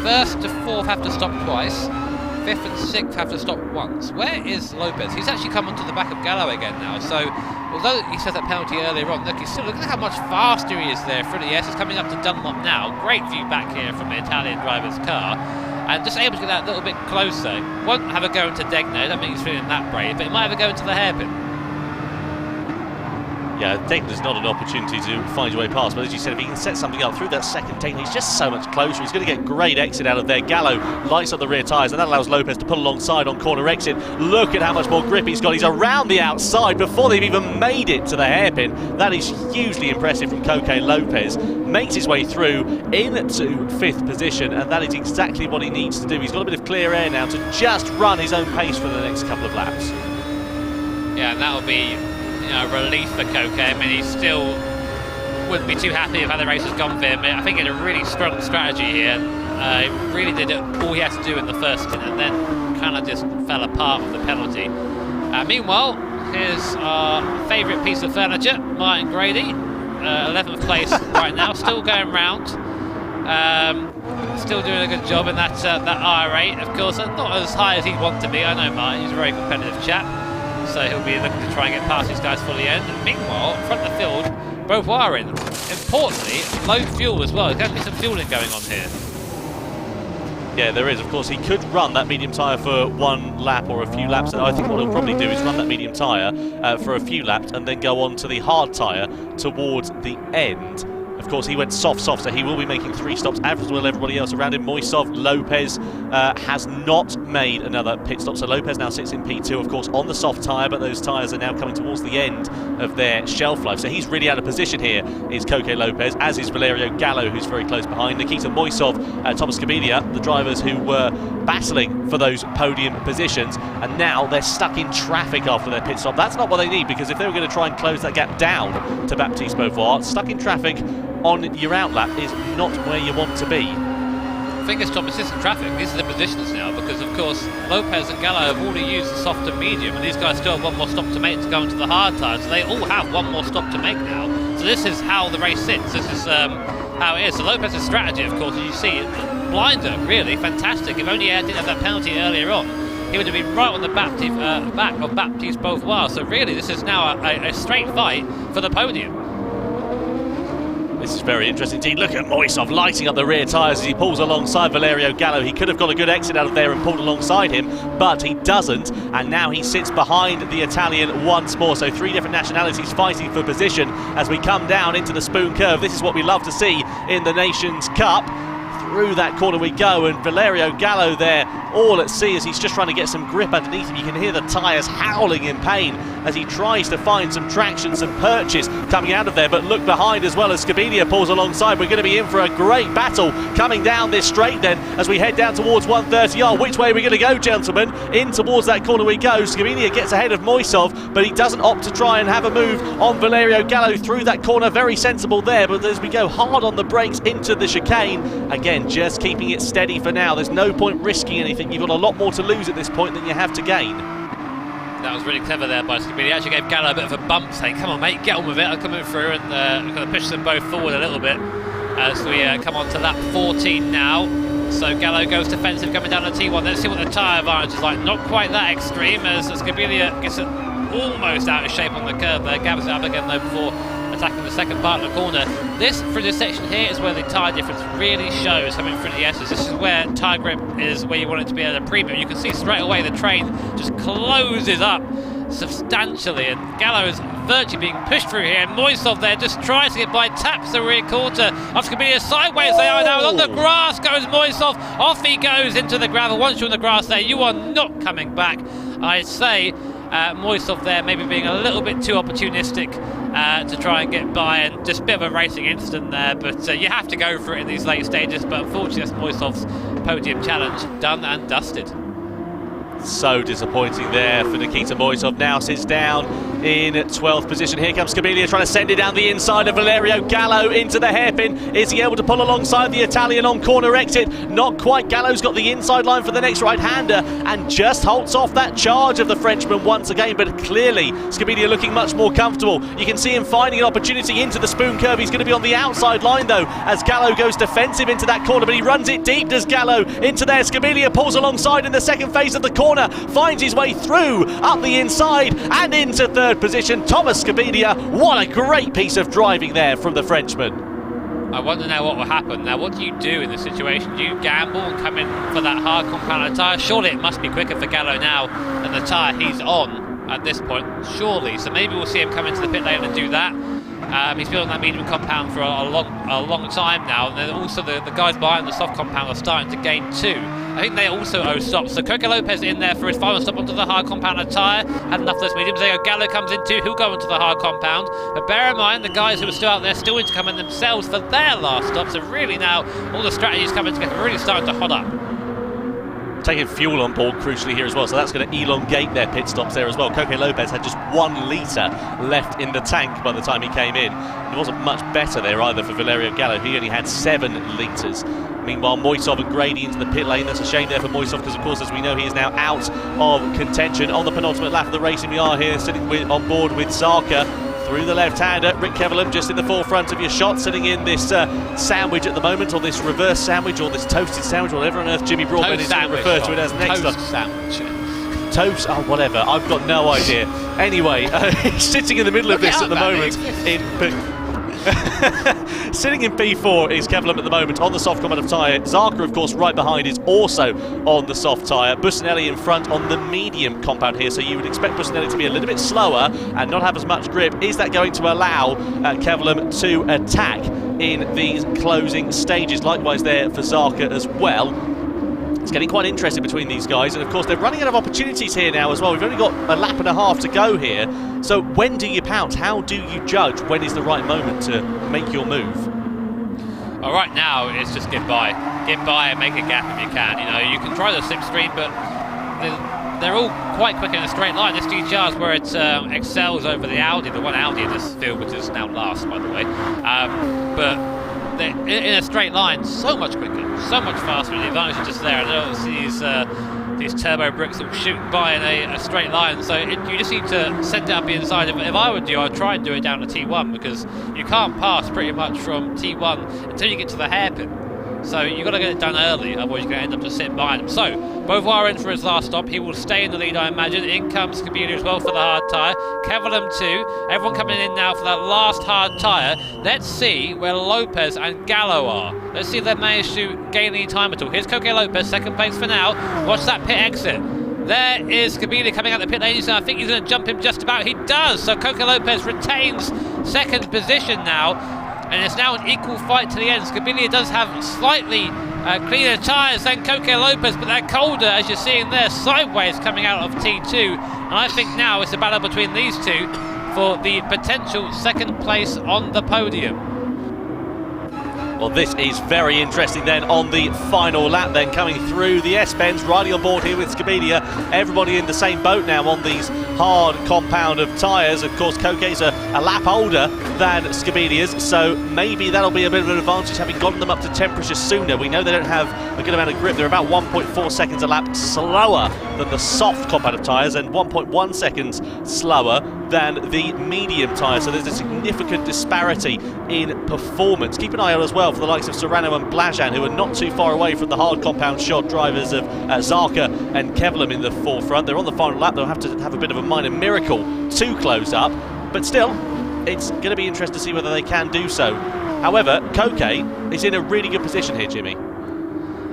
1st to 4th have to stop twice, 5th and 6th have to stop once. Where is Lopez? He's actually come onto the back of Gallo again now. So although he said that penalty earlier on, look at how much faster he is there through the S. He's coming up to Dunlop now. Great view back here from the Italian driver's car. And just able to get that a little bit closer. Won't have a go into Degner. I don't think he's feeling that brave, but he might have a go into the hairpin. Yeah, Degner's not an opportunity to find your way past, but as you said, if he can set something up through that second Degner, he's just so much closer. He's going to get great exit out of there. Gallo lights up the rear tyres, and that allows Lopez to pull alongside on corner exit. Look at how much more grip he's got. He's around the outside before they've even made it to the hairpin. That is hugely impressive from Coque Lopez. Makes his way through into 5th position, and that is exactly what he needs to do. He's got a bit of clear air now to just run his own pace for the next couple of laps. Yeah, and that'll be relief for Coque. I mean, he still wouldn't be too happy if how the race has gone for him. I think he had a really strong strategy here. He really did all he had to do in the first stint, and then kind of just fell apart with the penalty. Meanwhile, here's our favourite piece of furniture, Martin Grady, 11th place right now, still going round. Still doing a good job in that R8. Of course, not as high as he'd want to be. I know Martin, he's a very competitive chap. So he'll be looking to try and get past these guys for the end. And meanwhile, in front of the field, Beauvoir in. Importantly, low fuel as well. There's going to be some fueling going on here. Yeah, there is. Of course, he could run that medium tyre for 1 lap or a few laps. I think what he'll probably do is run that medium tyre for a few laps and then go on to the hard tyre towards the end. Of course, he went soft, so he will be making 3 stops, as will everybody else around him. Moisov, Lopez has not made another pit stop, so Lopez now sits in P2, of course, on the soft tyre, but those tyres are now coming towards the end of their shelf life. So he's really out of position here, is Coque Lopez, as is Valerio Gallo, who's very close behind. Nikita Moisov, Thomas Kabidia, the drivers who were battling for those podium positions, and now they're stuck in traffic after their pit stop. That's not what they need, because if they were going to try and close that gap down to Baptiste Beauvoir, stuck in traffic on your outlap is not where you want to be. Fingers top assistant traffic, these are the positions now, because of course Lopez and Gallo have already used the soft and medium, and these guys still have 1 more stop to make to go into the hard tyres, so they all have 1 more stop to make now. So this is how the race sits, this is how it is. So Lopez's strategy, of course, as you see, blinder, really fantastic. If only he didn't have that penalty earlier on, he would have been right on the back of Baptiste Beauvoir. So really, this is now a straight fight for the podium. This is very interesting indeed. Look at Moisov lighting up the rear tyres as he pulls alongside Valerio Gallo. He could have got a good exit out of there and pulled alongside him, but he doesn't, and now he sits behind the Italian once more. So 3 different nationalities fighting for position as we come down into the spoon curve. This is what we love to see in the Nations Cup. Through that corner we go, and Valerio Gallo there all at sea as he's just trying to get some grip underneath him. You can hear the tyres howling in pain as he tries to find some traction, some purchase coming out of there, but look behind as well as Skabidia pulls alongside. We're going to be in for a great battle coming down this straight then as we head down towards 130R. Which way are we going to go, gentlemen? In towards that corner we go. Skabidia gets ahead of Moisov, but he doesn't opt to try and have a move on Valerio Gallo through that corner. Very sensible there, but as we go hard on the brakes into the chicane, again, just keeping it steady for now. There's no point risking anything. You've got a lot more to lose at this point than you have to gain. That was really clever there by Scabini. He actually gave Gallo a bit of a bump, saying, come on mate, get on with it. I'm coming through, and kind of push them both forward a little bit as we come on to lap 14 now. So Gallo goes defensive coming down the T1. Let's see what the tyre advantage is like. Not quite that extreme as Skabilia gets it almost out of shape on the curve there. Gathers it up again though before attacking the second part of the corner. This, through this section here, is where the tyre difference really shows coming through the S's. This is where tyre grip is where you want it to be at a premium. You can see straight away the train just closes up substantially, and Gallo is virtually being pushed through here, and Moisov there just tries to get by, taps the rear quarter of Skabilia sideways. They are now on the grass, goes Moisov, off he goes into the gravel. Once you're on the grass there, you are not coming back. I'd say Moisov there maybe being a little bit too opportunistic to try and get by, and just a bit of a racing incident there, but you have to go for it in these late stages. But unfortunately that's Moisov's podium challenge done and dusted. So disappointing there for Nikita Moisov. Now sits down in 12th position. Here comes Skabilia trying to send it down the inside of Valerio Gallo into the hairpin. Is he able to pull alongside the Italian on corner exit? Not quite. Gallo's got the inside line for the next right-hander and just holds off that charge of the Frenchman once again, but clearly Skabilia looking much more comfortable. You can see him finding an opportunity into the spoon curve. He's going to be on the outside line though as Gallo goes defensive into that corner, but he runs it deep, does Gallo, into there. Skabilia pulls alongside in the second phase of the corner, finds his way through up the inside and into third position. Thomas Skabilia, what a great piece of driving there from the Frenchman. I wonder now what will happen. Now, what do you do in this situation? Do you gamble and come in for that hard compounded tyre? Surely it must be quicker for Gallo now than the tyre he's on at this point, surely. So maybe we'll see him come into the pit lane and do that. He's been on that medium compound for a long time now, and then also the guys behind the soft compound are starting to gain too. I think they also owe stops. So Coque Lopez in there for his final stop onto the hard compounded tyre. Had enough of those mediums. There Gallo comes in too, who'll go into the hard compound. But bear in mind, the guys who are still out there still need to come in themselves for their last stop. So really now, all the strategies coming together, really starting to hot up. Taking fuel on board crucially here as well, so that's going to elongate their pit stops there as well. Coque Lopez had just 1 litre left in the tank by the time he came in. It wasn't much better there either for Valerio Gallo. He only had 7 litres. Meanwhile, Moisov and Grady into the pit lane. That's a shame there for Moisov because, of course, as we know, he is now out of contention. On the penultimate lap of the race, we are here sitting on board with Zarka. Through the left-hander, Rick Kevelan just in the forefront of your shot, sitting in this sandwich at the moment, or this reverse sandwich, or this toasted sandwich, or whatever on earth Jimmy Broadbent is going to refer to it as next. Toast sandwich. Toast, oh whatever, I've got no idea. Anyway, he's sitting in the middle of this at the moment. Sitting in P4 is Kevelan at the moment on the soft compound tyre. Zarka, of course, right behind is also on the soft tyre. Bussinelli in front on the medium compound here, so you would expect Bussinelli to be a little bit slower and not have as much grip. Is that going to allow Kevelan to attack in these closing stages? Likewise there for Zarka as well. It's getting quite interesting between these guys, and of course they're running out of opportunities here now as well. We've only got a lap and a half to go here, so when do you pounce? How do you judge when is the right moment to make your move? Well, right now it's just get by and make a gap if you can. You know, you can try the slipstream, but they're all quite quick in a straight line. This GTR is where it excels over the Audi, the one Audi in this field, which is now last, by the way. But in a straight line, so much quicker, so much faster, and the advantage is just there. And obviously these turbo bricks will shoot by in a straight line, so you just need to send it up the inside. If I would I'd try and do it down to T1, because you can't pass pretty much from T1 until you get to the hairpin. So you've got to get it done early, otherwise you're going to end up just sitting behind him. So, Beauvoir in for his last stop. He will stay in the lead, I imagine. In comes Skabilia as well for the hard tyre. Kevelan too. Everyone coming in now for that last hard tyre. Let's see where Lopez and Gallo are. Let's see if they manage to gain any time at all. Here's Coque Lopez, second place for now. Watch that pit exit. There is Skabilia coming out the pit lane. I think he's going to jump him just about. He does. So Coque Lopez retains second position now. And it's now an equal fight to the end. Skabilia does have slightly cleaner tyres than Coque Lopez, but they're colder, as you're seeing there, sideways coming out of T2. And I think now it's a battle between these two for the potential second place on the podium. Well, this is very interesting then on the final lap then, coming through the S-Pens, riding on board here with Skabilia. Everybody in the same boat now on these hard compound of tyres. Of course, Coque's a lap older than Skabilia's, so maybe that'll be a bit of an advantage having gotten them up to temperature sooner. We know they don't have a good amount of grip. They're about 1.4 seconds a lap slower than the soft compound of tyres and 1.1 seconds slower than the medium tyre, so there's a significant disparity in performance. Keep an eye out as well for the likes of Serrano and Blajan, who are not too far away from the hard compound shod drivers of Zarka and Kevelan in the forefront. They're on the final lap. They'll have to have a bit of a minor miracle to close up, but still, it's going to be interesting to see whether they can do so. However, Koke is in a really good position here, Jimmy.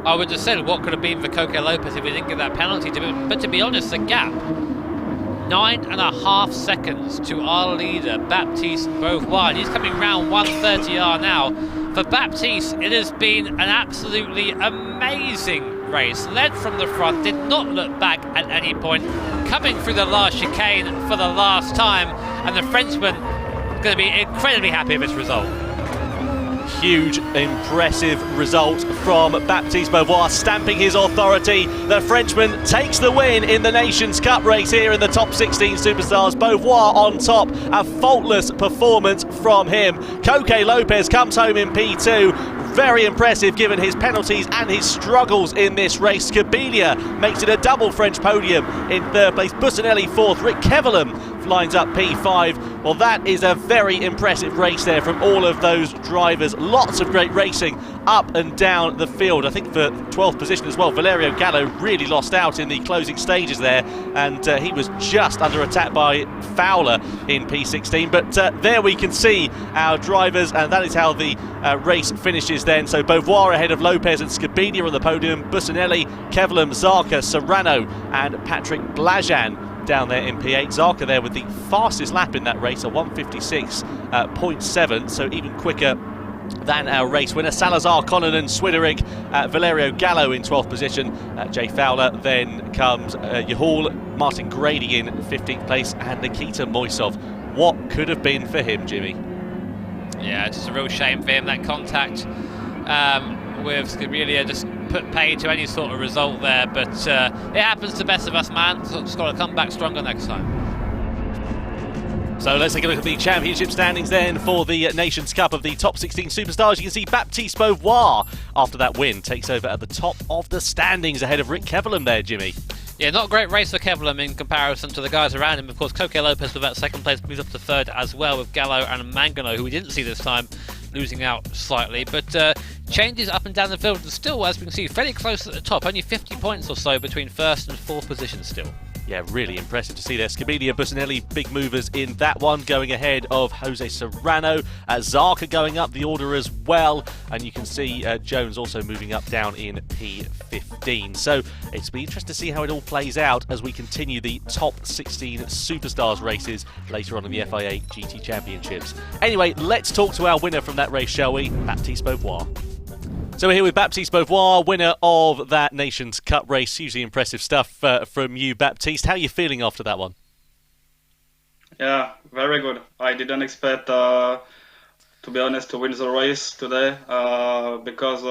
I would have said what could have been for Koke Lopez if he didn't get that penalty to him. But to be honest, the gap, 9.5 seconds to our leader, Baptiste Beauvoir. He's coming round 130R now. For Baptiste, it has been an absolutely amazing race. Led from the front, did not look back at any point. Coming through the last chicane for the last time. And the Frenchman is going to be incredibly happy with this result. Huge, impressive result from Baptiste Beauvoir, stamping his authority. The Frenchman takes the win in the Nations Cup race here in the top 16 Superstars. Beauvoir on top, a faultless performance from him. Koke Lopez comes home in P2. Very impressive given his penalties and his struggles in this race. Skabilia makes it a double French podium in third place. Bussanelli fourth. Rick Kevelam lines up P5. Well, that is a very impressive race there from all of those drivers. Lots of great racing up and down the field. I think for 12th position as well, Valerio Gallo really lost out in the closing stages there, and he was just under attack by Fowler in P16. But there we can see our drivers, and that is how the race finishes then. So Beauvoir ahead of Lopez and Skabilia on the podium. Bussanelli, Kevelam, Zarka, Serrano and Patrick Blajan down there in P8. Zarka there with the fastest lap in that race, a 156.7, so even quicker than our race winner. Salazar, Connonan, Swiderick, Valerio Gallo in 12th position, Jay Fowler, then comes Yahul, Martin Grady in 15th place, and Nikita Moisov. What could have been for him, Jimmy? Yeah, it's just a real shame for him, that contact with Skabilia just put pay to any sort of result there, but it happens to the best of us, man. So just got to come back stronger next time. So let's take a look at the championship standings then for the Nations Cup of the top 16 Superstars. You can see Baptiste Beauvoir, after that win, takes over at the top of the standings ahead of Rick Kevelam there, Jimmy. Yeah, not a great race for Kevelam in comparison to the guys around him. Of course, Koke Lopez with that second place moves up to third as well, with Gallo and Mangano, who we didn't see this time, losing out slightly. But changes up and down the field, and still, as we can see, fairly close at the top. Only 50 points or so between first and fourth position still. Yeah, really impressive to see there. Skabilia, Bussanelli, big movers in that one, going ahead of Jose Serrano. Zarka going up the order as well, and you can see Jones also moving up down in P15. So it's been interesting to see how it all plays out as we continue the top 16 Superstars races later on in the FIA GT Championships. Anyway, let's talk to our winner from that race, shall we? Baptiste Beauvoir. So we're here with Baptiste Beauvoir, winner of that Nations Cup race. Hugely impressive stuff from you, Baptiste. How are you feeling after that one? Yeah, very good. I didn't expect, to be honest, to win the race today because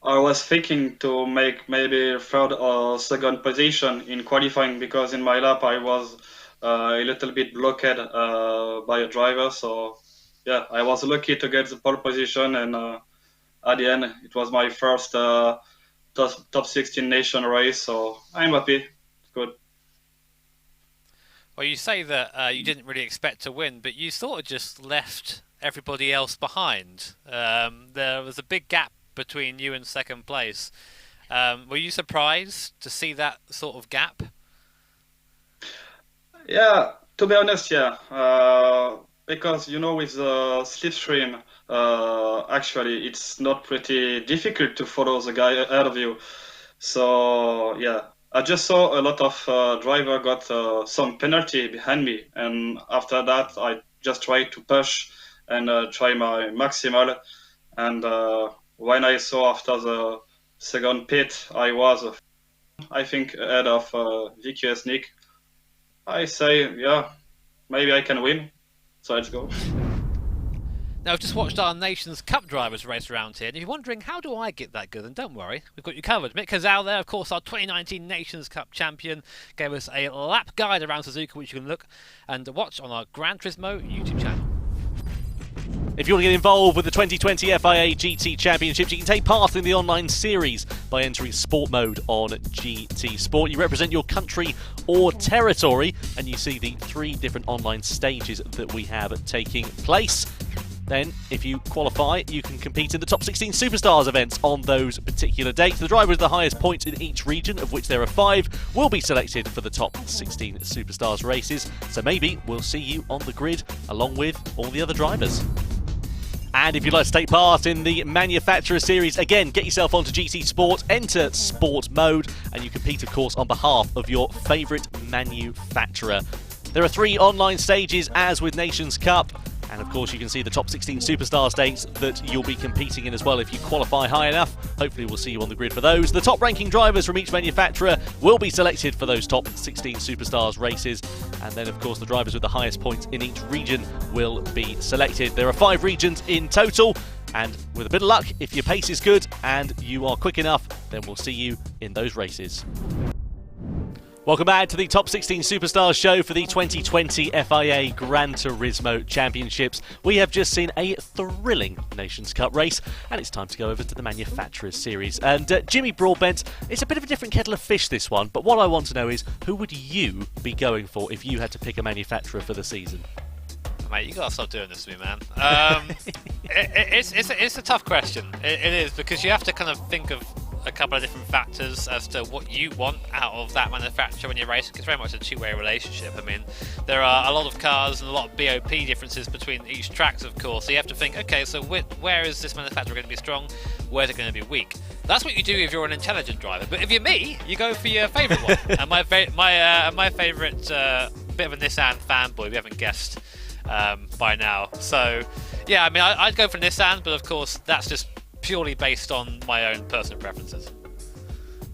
I was thinking to make maybe third or second position in qualifying, because in my lap I was a little bit blocked by a driver. So yeah, I was lucky to get the pole position, and at the end, it was my first top 16 nation race, so I'm happy. It's good. Well, you say that you didn't really expect to win, but you sort of just left everybody else behind. There was a big gap between you and second place. Were you surprised to see that sort of gap? Yeah, to be honest, yeah. Because, you know, with the slipstream, actually, it's not pretty difficult to follow the guy ahead of you. So, yeah, I just saw a lot of driver got some penalty behind me. And after that, I just tried to push and try my maximal. And when I saw after the second pit, I was, I think, ahead of VQS Nick. I say, yeah, maybe I can win. So let's go. Now, I've just watched our Nations Cup drivers race around here, and if you're wondering, how do I get that good? Then don't worry, we've got you covered. Mick Hazal there, of course, our 2019 Nations Cup champion, gave us a lap guide around SUZUKA, which you can look and watch on our Gran Turismo YouTube channel. If you want to get involved with the 2020 FIA GT Championships, you can take part in the online series by entering Sport Mode on GT Sport. You represent your country or territory, and you see the 3 different online stages that we have taking place. Then, if you qualify, you can compete in the Top 16 Superstars events on those particular dates. The driver with the highest points in each region, of which there are 5, will be selected for the Top 16 Superstars races. So maybe we'll see you on the grid along with all the other drivers. And if you'd like to take part in the Manufacturer Series, again, get yourself onto GT Sport, enter Sport Mode, and you compete, of course, on behalf of your favourite manufacturer. There are 3 online stages, as with Nations Cup. And of course you can see the Top 16 Superstars dates that you'll be competing in as well if you qualify high enough. Hopefully we'll see you on the grid for those. The top ranking drivers from each manufacturer will be selected for those Top 16 Superstars races. And then of course the drivers with the highest points in each region will be selected. There are 5 regions in total. And with a bit of luck, if your pace is good and you are quick enough, then we'll see you in those races. Welcome back to the Top 16 Superstars show for the 2020 FIA Gran Turismo Championships. We have just seen a thrilling Nations Cup race, and it's time to go over to the Manufacturers Series. And Jimmy Broadbent, it's a bit of a different kettle of fish, this one, but what I want to know is, who would you be going for if you had to pick a manufacturer for the season? Mate, you gotta stop doing this to me, man. It's a tough question. It is, because you have to kind of think of a couple of different factors as to what you want out of that manufacturer when you're racing. It's very much a two-way relationship. I mean, there are a lot of cars and a lot of BOP differences between each tracks, of course. So you have to think, okay, so where is this manufacturer going to be strong? Where's it going to be weak? That's what you do if you're an intelligent driver. But if you're me, you go for your favourite one. And my favourite bit of a Nissan fanboy, we haven't guessed by now. So yeah, I mean, I'd go for Nissan, but of course that's just purely based on my own personal preferences.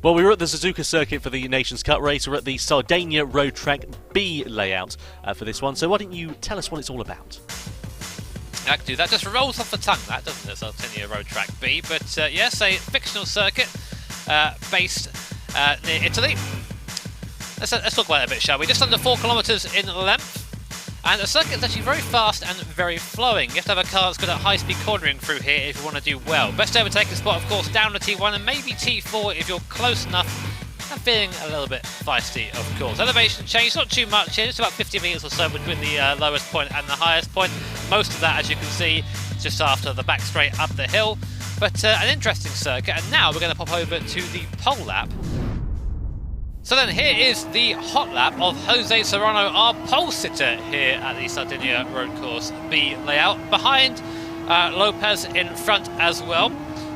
Well, we were at the SUZUKA circuit for the Nations Cup race. We're at the Sardinia Road Track B layout for this one. So why don't you tell us what it's all about? I can do that. Just rolls off the tongue, that, doesn't it? Sardinia Road Track B. But yes, a fictional circuit based near Italy. Let's talk about it a bit, shall we? Just under 4 kilometres in length. And the circuit is actually very fast and very flowing. You have to have a car that's good at high-speed cornering through here if you want to do well. Best overtaking spot, of course, down to T1 and maybe T4 if you're close enough and feeling a little bit feisty, of course. Elevation change, not too much here, just about 50 metres or so between the lowest point and the highest point. Most of that, as you can see, just after the back straight up the hill. But an interesting circuit. And now we're going to pop over to the pole lap. So then here is the hot lap of Jose Serrano, our pole sitter here at the Sardinia Road Course B layout. Behind Lopez in front as well.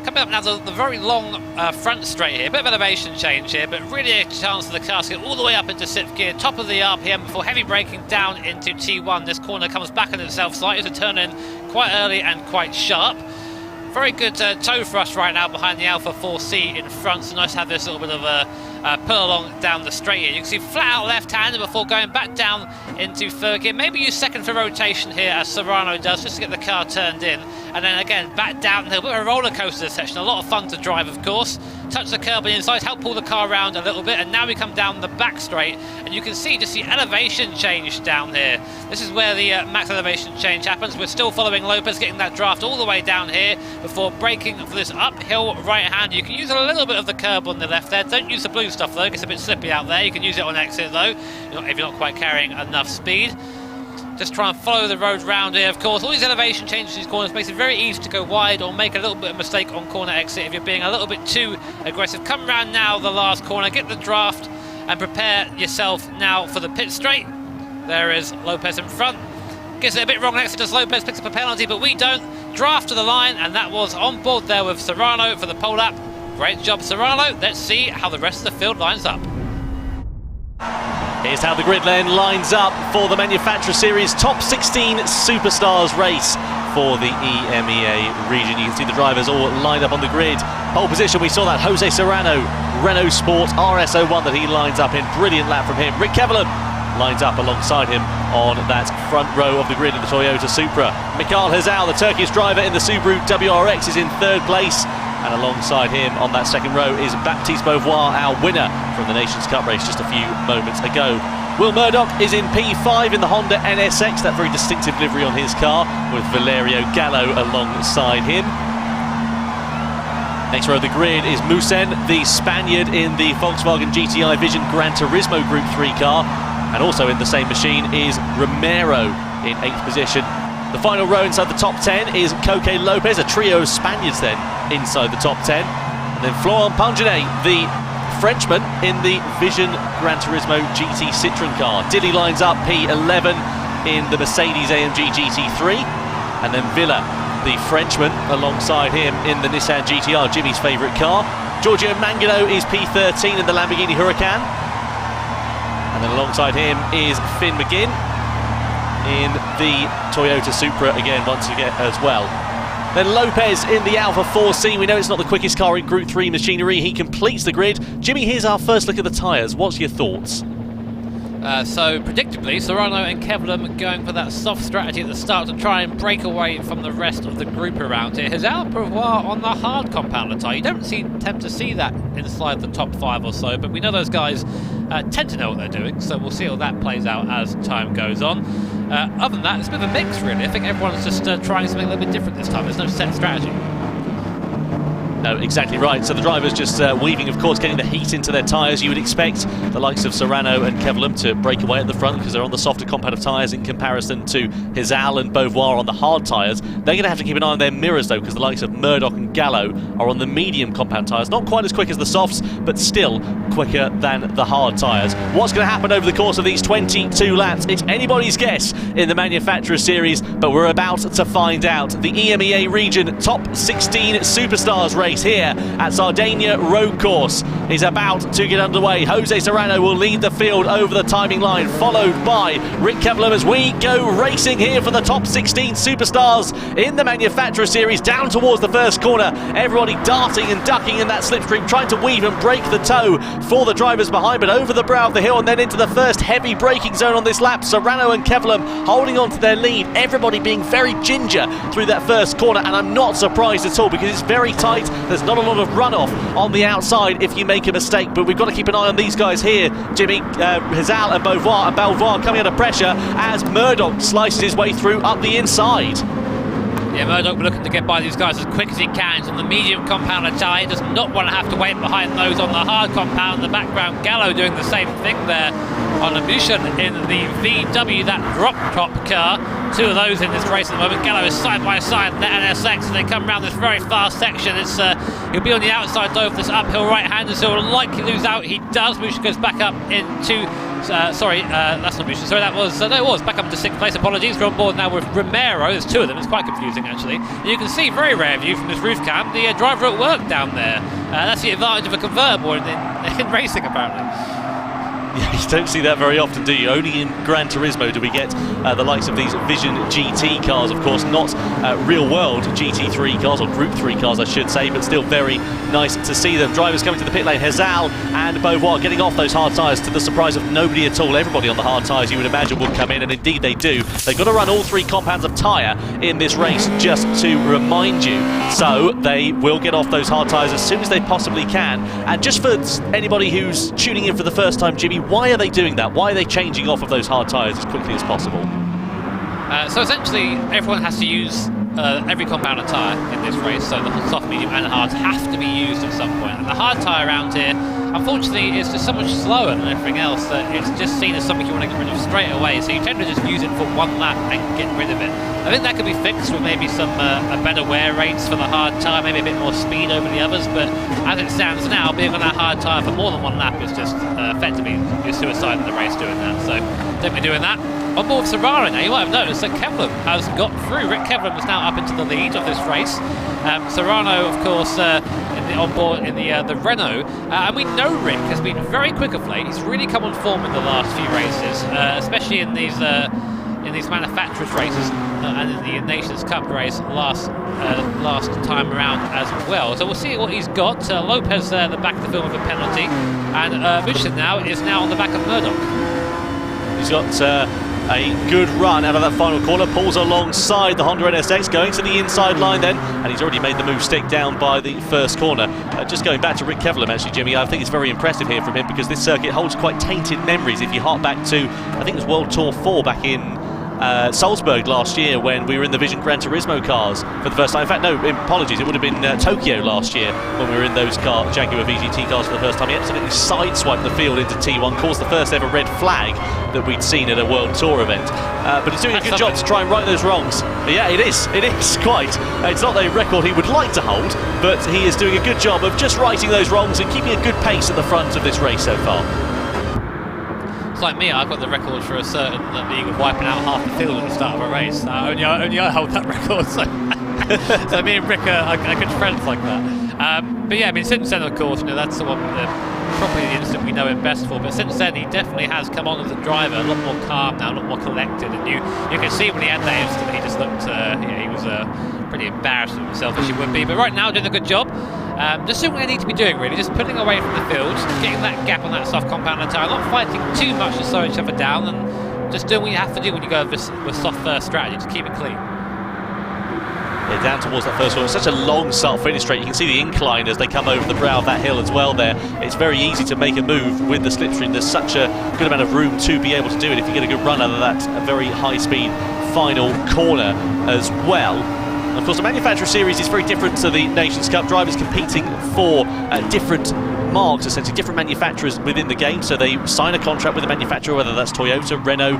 Coming up now the very long front straight here. Bit of elevation change here, but really a chance for the car to get all the way up into 6th gear, top of the RPM before heavy braking down into T1. This corner comes back on itself slightly to turn in quite early and quite sharp. Very good toe thrust right now behind the Alpha 4C in front. So nice to have this little bit of a pull along down the straight here. You can see flat out left-handed before going back down into 3rd gear. Maybe use second for rotation here as Serrano does, just to get the car turned in. And then again, back downhill. Bit of a roller coaster section. A lot of fun to drive, of course. Touch the curb on the inside, help pull the car around a little bit. And now we come down the back straight. And you can see just the elevation change down here. This is where the max elevation change happens. We're still following Lopez, getting that draft all the way down here before braking for this uphill right hand. You can use a little bit of the curb on the left there. Don't use the blue stuff though, it gets a bit slippy out there. You can use it on exit though, if you're not quite carrying enough speed. Just try and follow the road round here, of course. All these elevation changes in these corners makes it very easy to go wide or make a little bit of mistake on corner exit if you're being a little bit too aggressive. Come round now the last corner, get the draft and prepare yourself now for the pit straight. There is Lopez in front. Gets it a bit wrong next to just Lopez, picks up a penalty, but we don't. Draft to the line, and that was on board there with Serrano for the pole lap. Great job, Serrano. Let's see how the rest of the field lines up. Here's how the grid lane lines up for the Manufacturer Series Top 16 Superstars race for the EMEA region. You can see the drivers all lined up on the grid. Pole position, we saw that Jose Serrano, Renault Sport RS01 that he lines up in. Brilliant lap from him. Rick Kevelan lines up alongside him on that front row of the grid in the Toyota Supra. Mikhail Hazal, the Turkish driver in the Subaru WRX, is in 3rd place. And alongside him on that second row is Baptiste Beauvoir, our winner from the Nations Cup race just a few moments ago. Will Murdoch is in P5 in the Honda NSX, that very distinctive livery on his car, with Valerio Gallo alongside him. Next row of the grid is Musen, the Spaniard in the Volkswagen GTI Vision Gran Turismo Group 3 car. And also in the same machine is Romero in 8th position. The final row inside the top 10 is Koke Lopez, a trio of Spaniards then inside the top 10. And then Florent Pangenet, the Frenchman in the Vision Gran Turismo GT Citroen car. Dilly lines up P11 in the Mercedes AMG GT3. And then Villa, the Frenchman, alongside him in the Nissan GTR, Jimmy's favourite car. Giorgio Mangano is P13 in the Lamborghini Huracan. And then alongside him is Finn McGinn in the Toyota Supra again, once again as well. Then Lopez in the Alfa 4C. We know it's not the quickest car in Group 3 machinery. He completes the grid. Jimmy, here's our first look at the tyres. What's your thoughts? So predictably, Serrano and Kevlam going for that soft strategy at the start to try and break away from the rest of the group around here. Hazal Brevois on the hard compounder tyre. You don't tend to see that inside the top 5 or so, but we know those guys tend to know what they're doing, so we'll see how that plays out as time goes on. Other than that, it's a bit of a mix really. I think everyone's just trying something a little bit different this time. There's no set strategy. No, exactly right. So the drivers just weaving, of course, getting the heat into their tyres. You would expect the likes of Serrano and Kevlam to break away at the front because they're on the softer compound of tyres in comparison to Hazal and Beauvoir on the hard tyres. They're going to have to keep an eye on their mirrors, though, because the likes of Murdoch and Gallo are on the medium compound tyres. Not quite as quick as the softs, but still quicker than the hard tyres. What's going to happen over the course of these 22 laps? It's anybody's guess in the Manufacturer Series, but we're about to find out. The EMEA region top 16 Superstars race here at Sardinia Road Course is about to get underway. Jose Serrano will lead the field over the timing line, followed by Rick Kevlam as we go racing here for the top 16 Superstars in the Manufacturer Series down towards the first corner. Everybody darting and ducking in that slipstream, trying to weave and break the toe for the drivers behind, but over the brow of the hill and then into the first heavy braking zone on this lap. Serrano and Kevlam holding on to their lead, everybody being very ginger through that first corner, and I'm not surprised at all because it's very tight. There's not a lot of runoff on the outside if you make a mistake, but we've got to keep an eye on these guys here, Jimmy, Hazal and Beauvoir coming under pressure as Murdoch slices his way through up the inside. Yeah, Murdoch looking to get by these guys as quick as he can. He's on the medium compounder tyre. He does not want to have to wait behind those on the hard compound. In the background, Gallo doing the same thing there on a mission in the VW, that drop top car. Two of those in this race at the moment. Gallo is side by side in the NSX as they come around this very fast section. It's he'll be on the outside though of this uphill right-hander, so he'll likely lose out. He does. Musha goes back up into that's not Musha. Sorry, that was no, it was back up to 6th place. Apologies. We're on board now with Romero. There's two of them. It's quite confusing actually. And you can see very rare view from this roof cam the driver at work down there. That's the advantage of a convertible in racing apparently. Yeah, you don't see that very often, do you? Only in Gran Turismo do we get the likes of these Vision GT cars, of course, not real-world GT3 cars, or Group 3 cars, I should say, but still very nice to see them. Drivers coming to the pit lane, Hazal and Beauvoir getting off those hard tyres to the surprise of nobody at all. Everybody on the hard tyres, you would imagine, will come in, and indeed they do. They've got to run all 3 compounds of tyre in this race, just to remind you. So they will get off those hard tyres as soon as they possibly can. And just for anybody who's tuning in for the first time, Jimmy, why are they doing that? Why are they changing off of those hard tyres as quickly as possible? So essentially, everyone has to use every compounder tyre in this race, so the soft, medium and hards have to be used at some point. And the hard tyre around here, unfortunately, is just so much slower than everything else that it's just seen as something you want to get rid of straight away. So you tend to just use it for one lap and get rid of it. I think that could be fixed with maybe some better wear rates for the hard tyre, maybe a bit more speed over the others. But as it stands now, being on that hard tyre for more than one lap is just effectively your suicide in the race doing that. So definitely doing that. On board Serrano now, you might have noticed that Kevlam has got through. Rick Kevlam is now up into the lead of this race. Serrano, of course, on board in the Renault. And we know Rick has been very quick of late. He's really come on form in the last few races, especially in these manufacturers races and in the Nations Cup race last time around as well. So we'll see what he's got. Lopez there at the back of the field with a penalty, and Michelin now is on the back of Murdoch. He's got a good run out of that final corner, pulls alongside the Honda NSX, going to the inside line then, and he's already made the move stick down by the first corner. Just going back to Rick Kevlam actually, Jimmy, I think it's very impressive here from him because this circuit holds quite tainted memories. If you hark back to, I think it was World Tour 4 back in Salzburg last year when we were in the Vision Gran Turismo cars for the first time. In fact, no, apologies, it would have been Tokyo last year when we were in those Jaguar VGT cars for the first time. He absolutely sideswiped the field into T1, caused the first ever red flag that we'd seen at a World Tour event. But he's doing a good job to try and right those wrongs. But yeah, it is quite. It's not a record he would like to hold, but he is doing a good job of just righting those wrongs and keeping a good pace at the front of this race so far. It's like me, I've got the record for a certain league of wiping out half the field at the start of a race. Only I hold that record, so, so me and Rick are good friends like that. But yeah, I mean, since then, of course, that's the one, probably the instant we know him best for. But since then, he definitely has come on as a driver, a lot more calm now, a lot more collected. And you can see when he had that instant, he just looked, he was pretty embarrassed of himself, as you would be. But right now, doing a good job. Just doing what they need to be doing, really, just pulling away from the field, getting that gap on that soft compound tyre, not fighting too much to slow each other down, and just doing what you have to do when you go with soft first strategy to keep it clean. Yeah, down towards that first one. It's such a long start-finish straight. You can see the incline as they come over the brow of that hill as well there. It's very easy to make a move with the slipstream. There's such a good amount of room to be able to do it if you get a good run out of that very high-speed final corner as well. Of course, the manufacturer series is very different to the Nations Cup. Drivers competing for different marks, essentially different manufacturers within the game. So they sign a contract with a manufacturer, whether that's Toyota, Renault,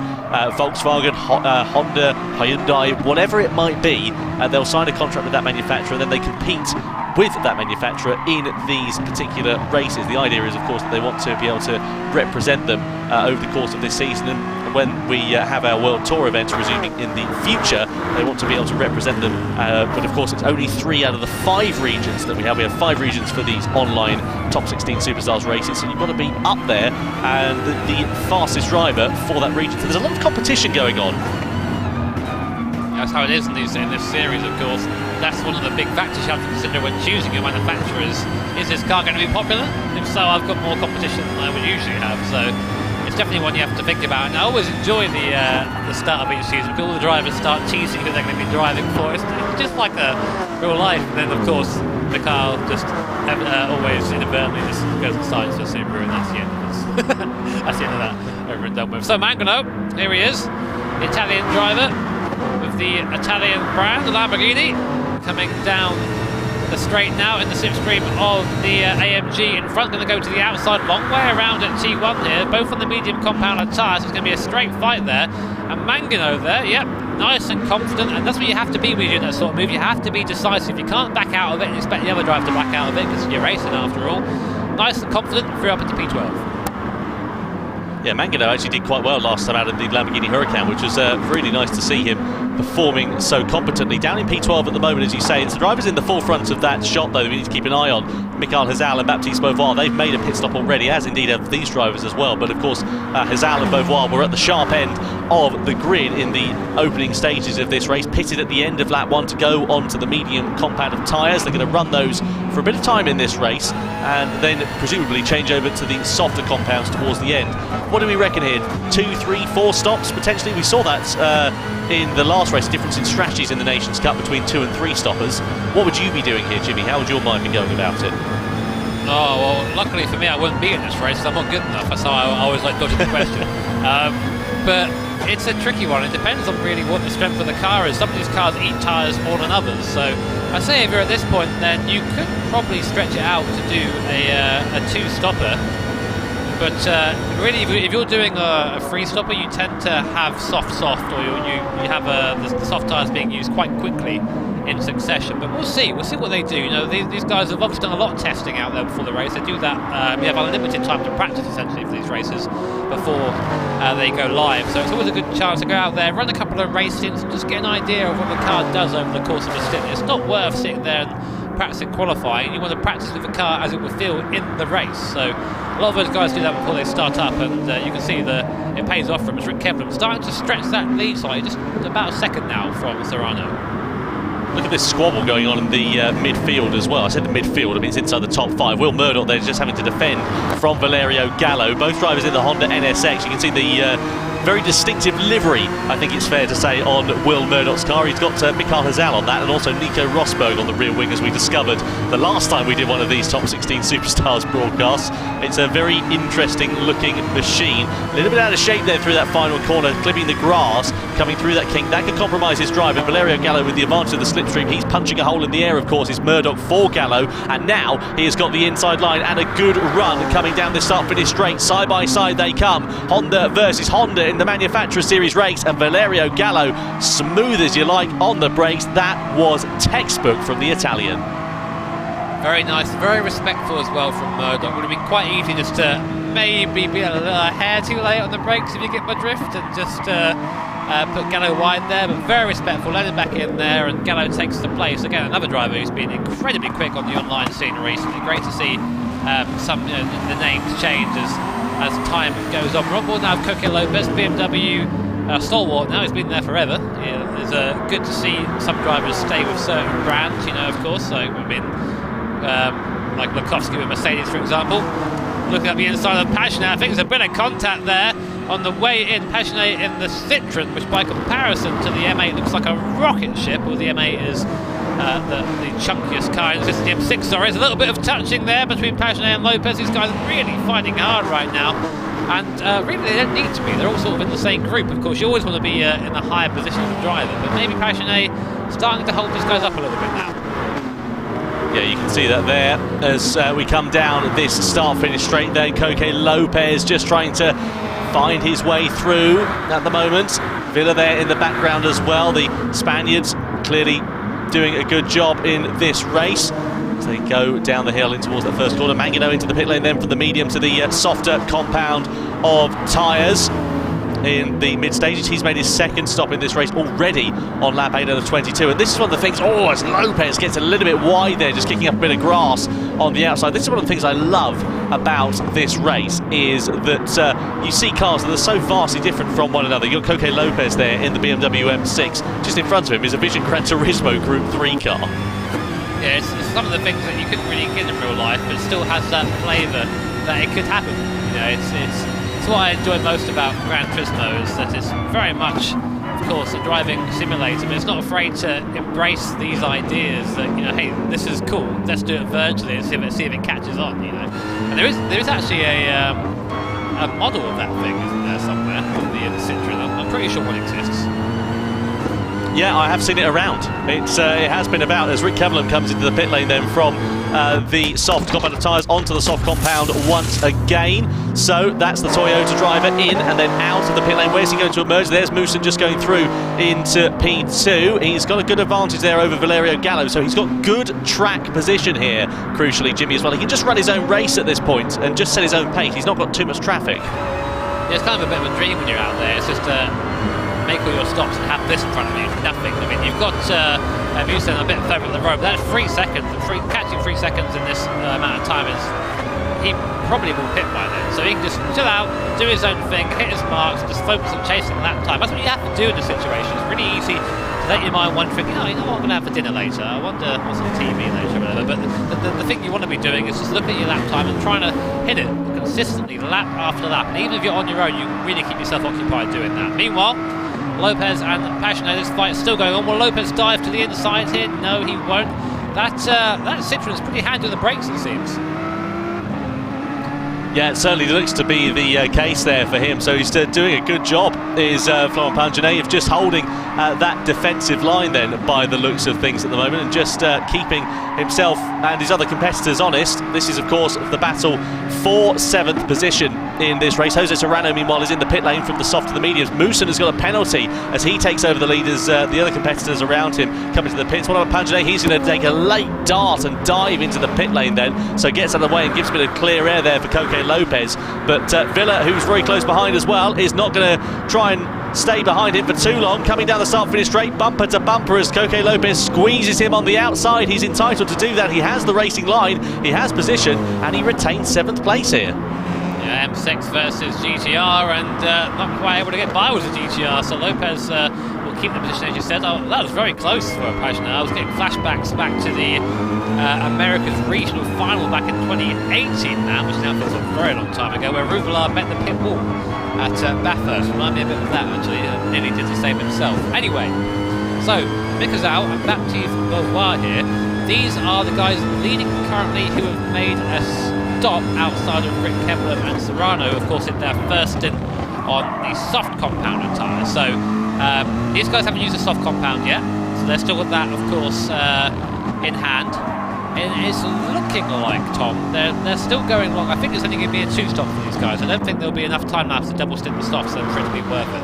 Volkswagen, Honda, Hyundai, whatever it might be. They'll sign a contract with that manufacturer, and then they compete with that manufacturer in these particular races. The idea is, of course, that they want to be able to represent them over the course of this season. And when we have our World Tour events resuming in the future, they want to be able to represent them. But of course, it's only 3 out of the 5 regions that we have. We have 5 regions for these online Top 16 Superstars races, so you've got to be up there and the fastest driver for that region. So there's a lot of competition going on. That's how it is in this series, of course. That's one of the big factors you have to consider when choosing your manufacturers. Is this car going to be popular? If so, I've got more competition than I would usually have. So it's definitely one you have to think about. And I always enjoy the start of each season because all the drivers start teasing who they're going to be driving for. It's just like a real life. And then, of course, the car just always inadvertently just goes and signs for Subaru, and that's the end of this. That's the end of that. Over and done with. So Mangano, here he is, the Italian driver with the Italian brand, the Lamborghini, coming down the straight now in the slipstream of the AMG in front. Going to go to the outside, long way around at T1 here, both on the medium compound tyres. It's going to be a straight fight there. And Mangano there, yep, nice and confident, and that's what you have to be when you're doing that sort of move. You have to be decisive. You can't back out of it and expect the other driver to back out of it because you're racing after all. Nice and confident, through up into P12. Yeah, Mangano actually did quite well last time out of the Lamborghini Huracan, which was really nice to see him performing so competently. Down in P12 at the moment, as you say. It's the drivers in the forefront of that shot, though, that we need to keep an eye on. Mikael Hazal and Baptiste Beauvoir, they've made a pit stop already, as indeed have these drivers as well. But of course, Hazal and Beauvoir were at the sharp end of the grid in the opening stages of this race, pitted at the end of lap 1 to go onto the medium compound of tyres. They're going to run those for a bit of time in this race and then presumably change over to the softer compounds towards the end. What do we reckon here? 2, 3, 4 stops potentially? We saw that in the last race, difference in strategies in the Nations Cup between 2 and 3 stoppers. What would you be doing here, Jimmy? How would your mind be going about it? Oh, well, luckily for me, I wouldn't be in this race, so I'm not good enough. That's how I always like dodging the question. But it's a tricky one. It depends on really what the strength of the car is. Some of these cars eat tyres more than others. So I say if you're at this point, then you could probably stretch it out to do a 2-stopper. But really, if you're doing a 3-stopper, you tend to have soft, or you have the soft tyres being used quite quickly in succession. But we'll see what they do. You know, these guys have obviously done a lot of testing out there before the race. They do that. We have unlimited time to practice essentially for these races before they go live. So it's always a good chance to go out there, run a couple of race stints, and just get an idea of what the car does over the course of a stint. It's not worth sitting there and practicing qualifying. You want to practice with the car as it will feel in the race. So a lot of those guys do that before they start up, and you can see that it pays off for him as Rick Kevlin starting to stretch that lead slightly, just about a second now from Serrano. Look at this squabble going on in the midfield as well. I said the midfield, I mean it's inside the top 5. Will Murdoch there just having to defend from Valerio Gallo. Both drivers in the Honda NSX. You can see the very distinctive livery, I think it's fair to say, on Will Murdoch's car. He's got Mikael Hazal on that, and also Nico Rosberg on the rear wing, as we discovered the last time we did one of these Top 16 Superstars broadcasts. It's a very interesting looking machine. A little bit out of shape there through that final corner, clipping the grass, coming through that kink. That could compromise his drive, and Valerio Gallo with the advantage of the slipstream. He's punching a hole in the air, of course, is Murdoch for Gallo, and now he has got the inside line and a good run coming down this start-finish straight. Side by side they come. Honda versus Honda in the Manufacturer Series race, and Valerio Gallo, smooth as you like on the brakes. That was textbook from the Italian. Very nice, very respectful as well from Murdoch. Would have been quite easy just to maybe be a little hair too late on the brakes, if you get my drift, and just put Gallo wide there, but very respectful, let him back in there, and Gallo takes the place. Again, another driver who's been incredibly quick on the online scene recently. Great to see the names change as time goes on. We're on board now with Coque Lopez, BMW stalwart now. He's been there forever. Yeah, it's good to see some drivers stay with certain brands, of course. So we've been like Lukowski with Mercedes, for example. Looking at the inside of Pagenaud, I think there's a bit of contact there on the way in. Pagenaud in the Citroen, which by comparison to the M8 looks like a rocket ship, or the M8 is the chunkiest car. It's just the M6, sorry. There's a little bit of touching there between Pagenaud and Lopez. These guys are really fighting hard right now, and really they don't need to be. They're all sort of in the same group. Of course, you always want to be in the higher position of the driver, but maybe Pagenaud starting to hold these guys up a little bit now. Yeah, you can see that there as we come down this start-finish straight. Then Coque Lopez just trying to find his way through at the moment. Villa there in the background as well. The Spaniards clearly doing a good job in this race as they go down the hill in towards that first corner. Mangano into the pit lane, then from the medium to the softer compound of tyres in the mid stages. He's made his second stop in this race already on lap 8 out of 22, and this is one of the things, as Lopez gets a little bit wide there, just kicking up a bit of grass on the outside. This is one of the things I love about this race, is that you see cars that are so vastly different from one another. You've got Coque Lopez there in the BMW M6. Just in front of him is a Vision Gran Turismo Group 3 car. Yeah, it's some of the things that you couldn't really get in real life, but it still has that flavour that it could happen. It's what I enjoy most about Gran Turismo, is that it's very much, of course, a driving simulator, but it's not afraid to embrace these ideas that, hey, this is cool, let's do it virtually and see if it catches on, And there is actually a model of that thing, isn't there, somewhere, on the Citroen? I'm pretty sure one exists. Yeah, I have seen it around. It has been about as Rick Kevelan comes into the pit lane then from the soft compound of tyres onto the soft compound once again. So that's the Toyota driver in and then out of the pit lane. Where's he going to emerge? There's Moosen just going through into P2. He's got a good advantage there over Valerio Gallo, so he's got good track position here, crucially, Jimmy, as well. He can just run his own race at this point and just set his own pace. He's not got too much traffic. Yeah, it's kind of a bit of a dream when you're out there. It's just make all your stops and have this in front of you. Nothing. I mean, you've got Moosen a bit further on the road, but that's 3 seconds. Catching 3 seconds in this amount of time is, he probably will pit by then. So he can just chill out, do his own thing, hit his marks, just focus on chasing lap time. That's what you have to do in this situation. It's really easy to let your mind wander, thinking, what I'm going to have for dinner later. I wonder what's on TV later, or whatever. But the thing you want to be doing is just look at your lap time and trying to hit it consistently, lap after lap. And even if you're on your own, you can really keep yourself occupied doing that. Meanwhile, Lopez and Pagenaud, this fight is still going on. Will Lopez dive to the inside here? No, he won't. That Citroen is pretty handy on the brakes, it seems. Yeah, it certainly looks to be the case there for him. So he's doing a good job, is Florent Pagenaud, of just holding that defensive line then, by the looks of things at the moment, and just keeping himself and his other competitors honest. This is, of course, the battle for 7th position in this race. Jose Serrano, meanwhile, is in the pit lane from the soft to the mediums. Moosen has got a penalty as he takes over the leaders, the other competitors around him coming to the pits. What about Pagenaud? He's going to take a late dart and dive into the pit lane then, so gets out of the way and gives a bit of clear air there for Coque Lopez. But Villa, who's very close behind as well, is not going to try and stay behind him for too long. Coming down the start-finish straight, bumper to bumper, as Coque Lopez squeezes him on the outside. He's entitled to do that. He has the racing line, he has position, and he retains 7th place here. Yeah, M6 versus GTR, and not quite able to get by with the GTR, so Lopez will keep the position as you said. Oh, that was very close for a Pagenaud. I was getting flashbacks back to the America's regional final back in 2018 now, which now feels like a very long time ago, where Rouvelard met the pit wall at Bathurst. Remind me a bit of that, actually. Nearly did the same himself. Anyway, so Mikazal and Baptiste Beauvoir here. These are the guys leading currently who have made a stop outside of Rick Kevlin and Serrano, of course, in their first stint on the soft compounded tyre. So these guys haven't used a soft compound yet, so they're still with that, of course, in hand. And it's looking like, Tom, they're still going long. I think it's only going to be a 2-stop for these guys. I don't think there'll be enough time lapse to double stint the stops for it to be worth it.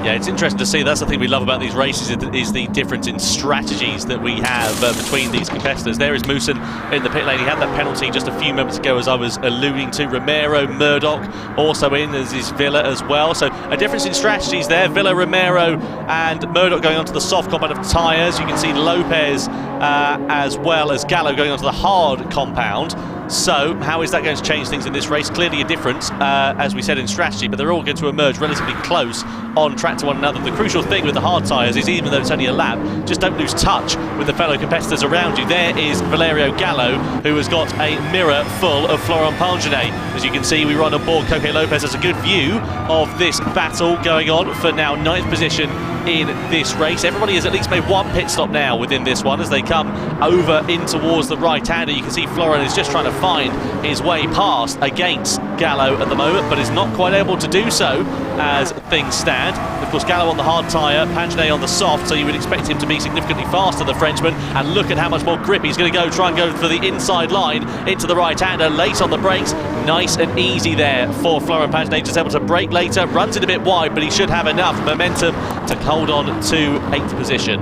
Yeah, it's interesting to see. That's the thing we love about these races, is the difference in strategies that we have between these competitors. There is Moosen in the pit lane. He had that penalty just a few moments ago, as I was alluding to. Romero, Murdoch also in, as is Villa as well. So a difference in strategies there. Villa, Romero and Murdoch going onto the soft compound of tyres. You can see Lopez as well as Gallo going onto the hard compound. So how is that going to change things in this race? Clearly a difference, as we said, in strategy, but they're all going to emerge relatively close on track to one another. The crucial thing with the hard tyres is, even though it's only a lap, just don't lose touch with the fellow competitors around you. There is Valerio Gallo, who has got a mirror full of Florent Pangenet. As you can see, we run on board. Coque Lopez has a good view of this battle going on for now 9th position in this race. Everybody has at least made one pit stop now within this one as they come over in towards the right-hander. You can see Florent is just trying to find his way past against Gallo at the moment, but is not quite able to do so as things stand. Of course, Gallo on the hard tyre, Pangenet on the soft, so you would expect him to be significantly faster, the Frenchman. And look at how much more grip he's going to try and go for the inside line into the right-hander, late on the brakes. Nice and easy there for Florent Pangenet, just able to brake later, runs it a bit wide, but he should have enough momentum to hold on to 8th position.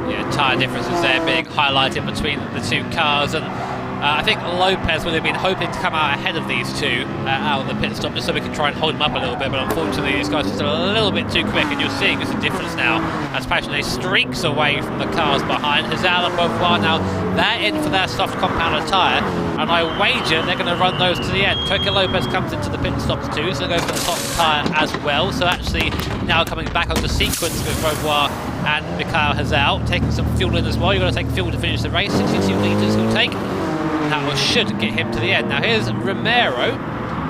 Yeah, tyre differences there being highlighted between the two cars, and I think Lopez would have been hoping to come out ahead of these two out of the pit stop, just so we can try and hold them up a little bit, but unfortunately these guys are still a little bit too quick, and you're seeing just a difference now as Pagenaud streaks away from the cars behind. Hazal and Beauvoir now, they're in for their soft compounded tyre, and I wager they're going to run those to the end. Coque Lopez comes into the pit stops too, so they'll go for the soft tyre as well. So actually now coming back onto sequence with Beauvoir and Mikhail Hazal, taking some fuel in as well. You've got to take fuel to finish the race. 62 litres he'll take. That should get him to the end. Now here's Romero,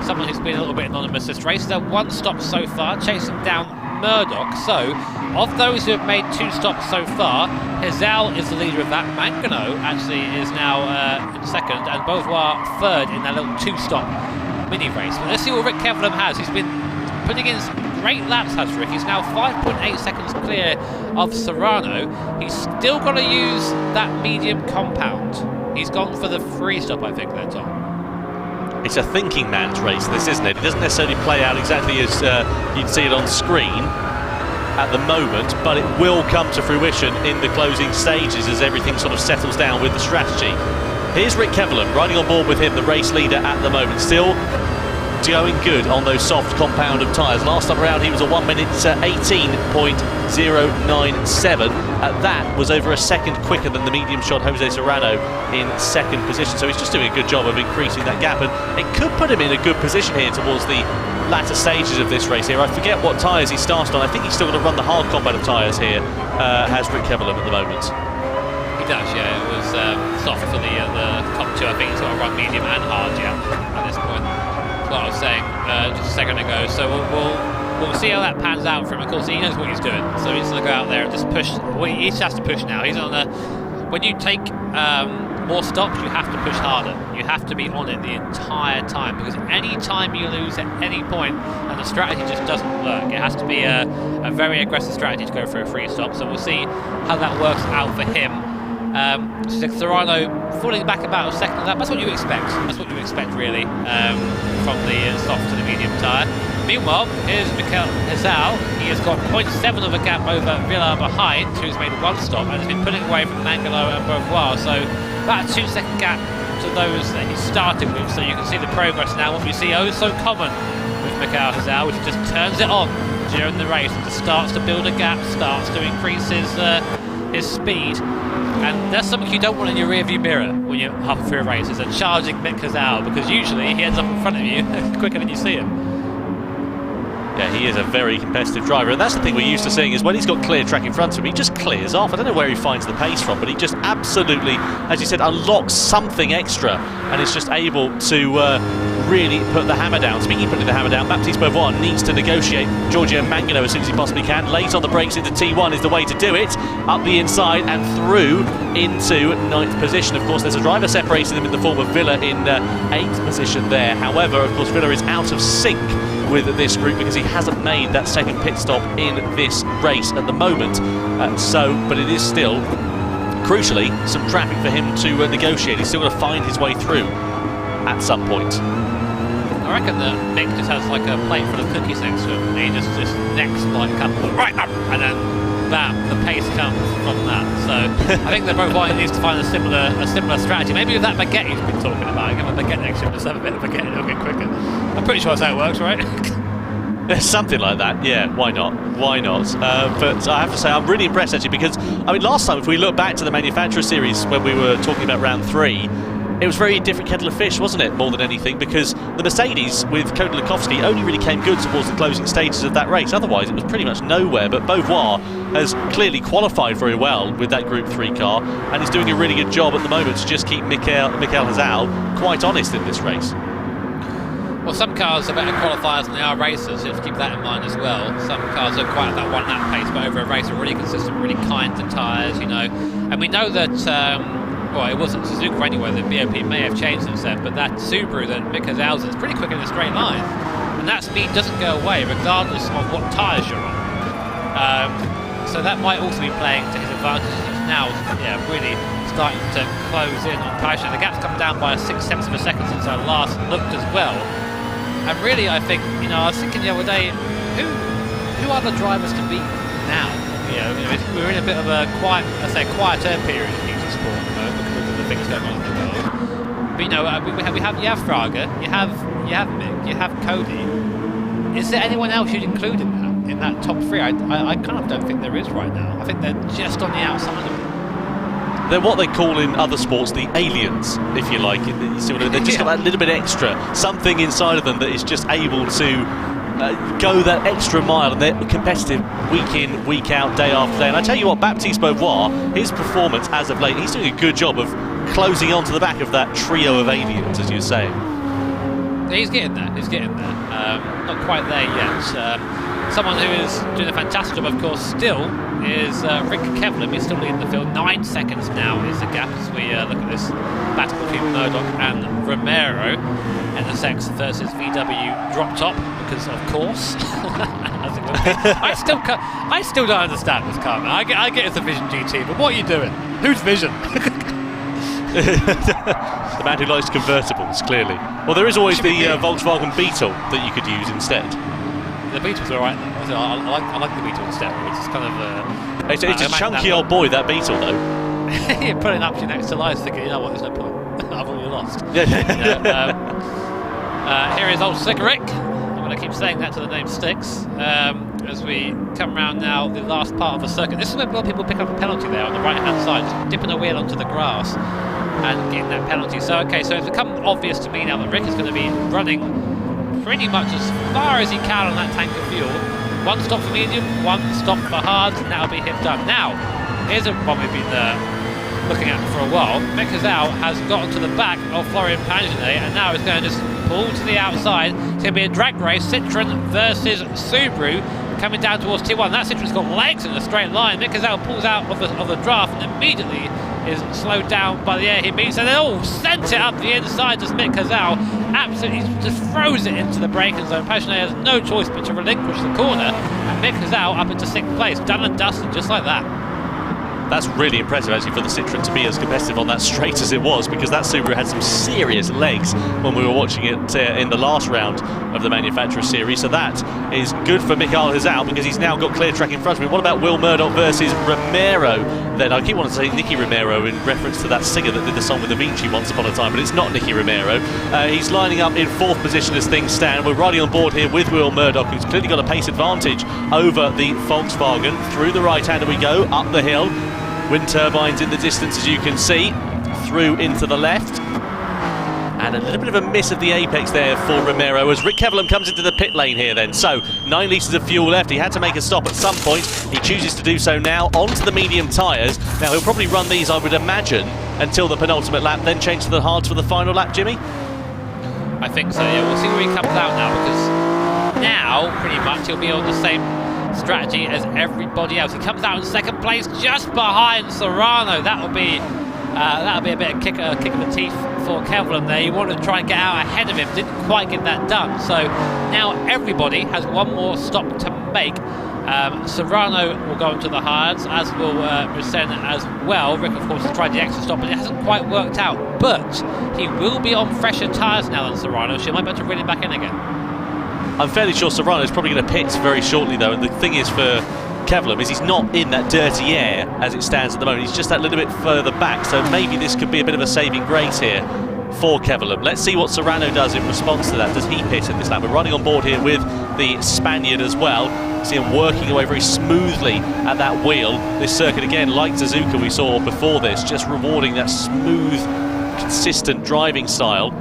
someone who's been a little bit anonymous this race. They're 1 stop so far, chasing down Murdoch. So, of those who have made 2 stops so far, Hazal is the leader of that. Mangano actually is now in 2nd, and Beauvoir 3rd in that little 2-stop mini race. But let's see what Rick Kevlin has. He's been putting in great laps, has Rick. He's now 5.8 seconds clear of Serrano. He's still got to use that medium compound. He's gone for the 3-stop, I think, there, Tom. It's a thinking man's race, this, isn't it? It doesn't necessarily play out exactly as you'd see it on screen at the moment, but it will come to fruition in the closing stages as everything sort of settles down with the strategy. Here's Rick Kevlin riding on board with him, the race leader at the moment. Still going good on those soft compounded tyres. Last time around he was a 1 minute 18.097. That was over a second quicker than the medium shot Jose Serrano in 2nd position. So he's just doing a good job of increasing that gap, and it could put him in a good position here towards the latter stages of this race here. I forget what tyres he started on. I think he's still going to run the hard compounded tyres here, has Rick Kevlin at the moment. He does, yeah. It was soft for the top 2. I think he's got to run medium and hard, yeah, at this point. What I was saying just a second ago. So we'll see how that pans out for him. Of course, he knows what he's doing, so he's going to go out there and just push. Well, he just has to push now. He's on the. When you take more stops, you have to push harder. You have to be on it the entire time, because any time you lose at any point, and the strategy just doesn't work. It has to be a very aggressive strategy to go for a 3-stop. So we'll see how that works out for him. Serrano falling back about a second lap. That's what you expect. That's what you expect, really, from the soft to the medium tyre. Meanwhile, here's Mikhail Hazal. He has got 0.7 of a gap over Villa behind, who's made 1 stop and has been pulling away from Mangano and Beauvoir. So about a 2-second gap to those that he started with. So you can see the progress now. What we see so common with Mikhail Hazal, which just turns it on during the race and just starts to build a gap, starts to increase his speed. And that's something you don't want in your rearview mirror when you're halfway through a race, is a charging Mick Hazal, because usually he ends up in front of you quicker than you see him. Yeah, he is a very competitive driver, and that's the thing we're used to seeing is when he's got clear track in front of him, he just clears off. I don't know where he finds the pace from, but he just absolutely, as you said, unlocks something extra, and is just able to really put the hammer down. Speaking of putting the hammer down, Baptiste Beauvoir needs to negotiate Giorgio Mangano as soon as he possibly can. Lays on the brakes into T1 is the way to do it. Up the inside and through into 9th position. Of course, there's a driver separating them in the form of Villa in 8th position there. However, of course, Villa is out of sync with this group because he hasn't made that second pit stop in this race at the moment. But it is still, crucially, some traffic for him to negotiate. He's still got to find his way through at some point. I reckon that Mick just has like a plate full of cookies next to him, and he just next like couple right up, and then bam, the pace comes from that. So I think that Beauvoir needs to find a similar strategy. Maybe with that baguette he's been talking about, give him a baguette next to him, just have a bit of baguette, it'll get quicker. I'm pretty sure that's how it works, right? Something like that, yeah, why not? Why not? But I have to say, I'm really impressed actually, because I mean, last time, if we look back to the Manufacturer Series when we were talking about round 3, it was a very different kettle of fish, wasn't it, more than anything, because the Mercedes with Cody Lukowski only really came good towards the closing stages of that race. Otherwise, it was pretty much nowhere. But Beauvoir has clearly qualified very well with that Group 3 car, and is doing a really good job at the moment to just keep Michael Hazal quite honest in this race. Well, some cars are better qualifiers than they are racers, so you have to keep that in mind as well. Some cars are quite at that one lap pace, but over a race are really consistent, really kind to tyres, you know. And we know that, well, it wasn't SUZUKA anyway, the BOP may have changed since then, but that Subaru that Mick Hazal's is pretty quick in a straight line. And that speed doesn't go away regardless of what tyres you're on. So that might also be playing to his advantage. He's now, really starting to close in on Paisha. The gap's come down by 6/7 of a second since I last looked as well. And really, I think, you know, I was thinking the other day, who are the drivers to beat now? You know, we're in a bit of a quieter period in motorsport at the moment because of the things going on in the world. But you know, you have Fraga, you have Mick, you have Cody. Is there anyone else you'd include in that top 3? I kind of don't think there is right now. I think they're just on the outside of it. They're what they call in other sports the aliens, if you like. They've just got that little bit extra, something inside of them that is just able to go that extra mile, and they're competitive week in, week out, day after day. And I tell you what, Baptiste Beauvoir, his performance as of late, he's doing a good job of closing onto the back of that trio of aliens, as you were saying. He's getting there, not quite there yet. Someone who is doing a fantastic job, of course, still is Rick Kevlin. He's still leading the field. 9 seconds now is the gap as we look at this battle between Murdoch and Romero. NSX versus VW drop top, because of course. As it would be. I still don't understand this car, man. I get it's a Vision GT, but what are you doing? Whose Vision? The man who likes convertibles, clearly. Well, there is always the Volkswagen Beetle that you could use instead. The Beetle's alright though. I like the Beetle instead. It's just kind of it's a chunky old boy, that Beetle, though. You're putting up to your next to lies thinking, you know what, there's no point. I've already lost. Here is old Cigarette. I'm going to keep saying that till the name sticks. As we come around now, the last part of the circuit. This is where a lot of people pick up a penalty there on the right-hand side, just dipping a wheel onto the grass and getting that penalty. So it's become obvious to me now that Rick is going to be running pretty much as far as he can on that tank of fuel. One stop for medium, one stop for hard, and that'll be him done. Now, here's one we've been looking at for a while. Mick Hazal has gotten to the back of Florian Pagenet, and now he's going to just pull to the outside. It's going to be a drag race, Citroën versus Subaru, coming down towards T1. That Citroën's got legs in a straight line. Mick Hazal pulls out of the draft and immediately is slowed down by the air he meets, and then sent it up the inside as Mick Hazal absolutely just throws it into the braking zone. Pagenet has no choice but to relinquish the corner, and Mick Hazal up into 6th place, done and dusted just like that. That's really impressive actually for the Citroën to be as competitive on that straight as it was, because that Subaru had some serious legs when we were watching it in the last round of the Manufacturer Series. So that is good for Michael Hazal, because he's now got clear track in front of him. What about Will Murdoch versus Romero then? I keep wanting to say Nicky Romero in reference to that singer that did the song with Avicii once upon a time, but it's not Nicky Romero. He's lining up in 4th position as things stand. We're riding on board here with Will Murdoch, who's clearly got a pace advantage over the Volkswagen. Through the right-hander we go, up the hill. Wind turbines in the distance, as you can see, through into the left. And a little bit of a miss of the apex there for Romero as Rick Kevelam comes into the pit lane here then. So 9 litres of fuel left. He had to make a stop at some point. He chooses to do so now onto the medium tyres. Now he'll probably run these, I would imagine, until the penultimate lap, then change to the hards for the final lap, Jimmy? I think so, yeah. We'll see where he comes out now, because now, pretty much, he'll be on the same strategy as everybody else. He comes out in second place, just behind Serrano. That'll be a bit of kick of the teeth for Kevelam there. He wanted to try and get out ahead of him, didn't quite get that done. So now everybody has one more stop to make. Serrano will go into the hards, as will Risen as well. Rick, of course, has tried the extra stop, but it hasn't quite worked out. But he will be on fresher tyres now than Serrano, so he might be able to reel him back in again. I'm fairly sure Serrano's probably going to pit very shortly, though. And the thing is for Kevelam is he's not in that dirty air as it stands at the moment. He's just that little bit further back, so maybe this could be a bit of a saving grace here for Kevelam. Let's see what Serrano does in response to that. Does he pit in this lap? We're running on board here with the Spaniard as well. See him working away very smoothly at that wheel. This circuit again, like SUZUKA we saw before this, just rewarding that smooth, consistent driving style.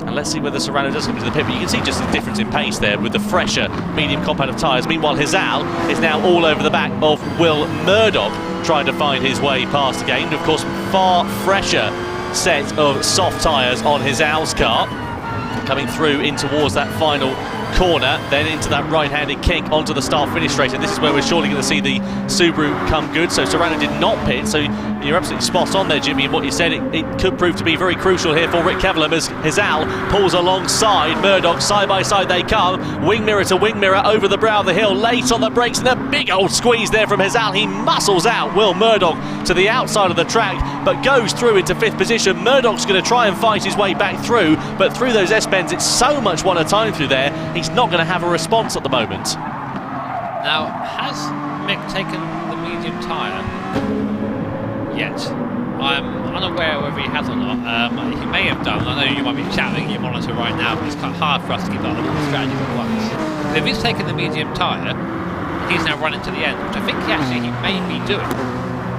And let's see whether Serrano does come into the pit, but you can see just the difference in pace there with the fresher medium compound of tyres. Meanwhile, Hizal is now all over the back of Will Murdoch, trying to find his way past again. And of course, far fresher set of soft tyres on Hizal's car, coming through in towards that final corner, then into that right-handed kink onto the start-finish straight, and this is where we're surely going to see the Subaru come good. So Serrano did not pit, so you're absolutely spot on there, Jimmy, in what you said. It could prove to be very crucial here for Rick Kevelam as Hizal pulls alongside Murdoch. Side by side they come, wing mirror to wing mirror over the brow of the hill, late on the brakes, and a big old squeeze there from Hizal. He muscles out Will Murdoch to the outside of the track, but goes through into 5th position. Murdoch's going to try and fight his way back through, but through those S-bends, it's so much one at a time through there, he's not going to have a response at the moment. Now, has Mick taken the medium tyre yet? I'm unaware whether he has or not. He may have done. I know you might be shouting at your monitor right now, but it's quite hard for us to keep up with all the strategies at once. But if he's taken the medium tyre, he's now running to the end, which I think he may be doing.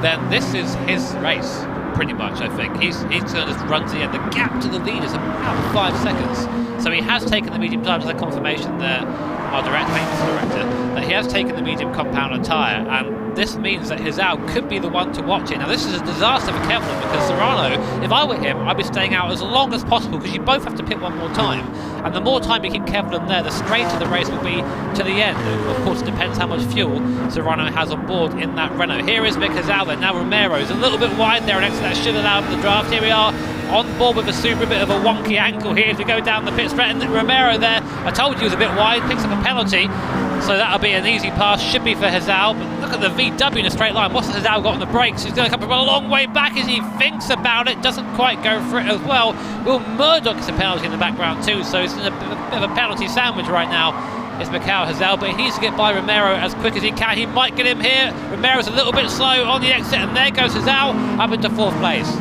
Then this is his race, pretty much, I think. He's going to just run to the end. The gap to the lead is about 5 seconds. So he has taken the medium tyre. There's a confirmation there, our maintenance director, that he has taken the medium compounder tyre, and this means that Hizal could be the one to watch it. Now this is a disaster for Kevelam, because Serrano, if I were him, I'd be staying out as long as possible, because you both have to pit one more time, and the more time you keep Kevelam there, the straighter the race will be to the end. Of course, it depends how much fuel Serrano has on board in that Renault. Here is Mick Hizal then. Now Romero's a little bit wide there, and exit that should allow him the draft. Here we are on board with a Subaru, a bit of a wonky angle here as we go down the pit straight, and Romero there, I told you he was a bit wide, picks up a penalty, so that'll be an easy pass, should be for Hizal. But look at the VW in a straight line. What's Hizal got on the brakes? He's going to come from a long way back as he thinks about it, doesn't quite go for it as well. Will Murdoch gets a penalty in the background too, so it's in a bit of a penalty sandwich right now. It's Macau Hizal, but he needs to get by Romero as quick as he can. He might get him here. Romero's a little bit slow on the exit, and there goes Hizal up into 4th place.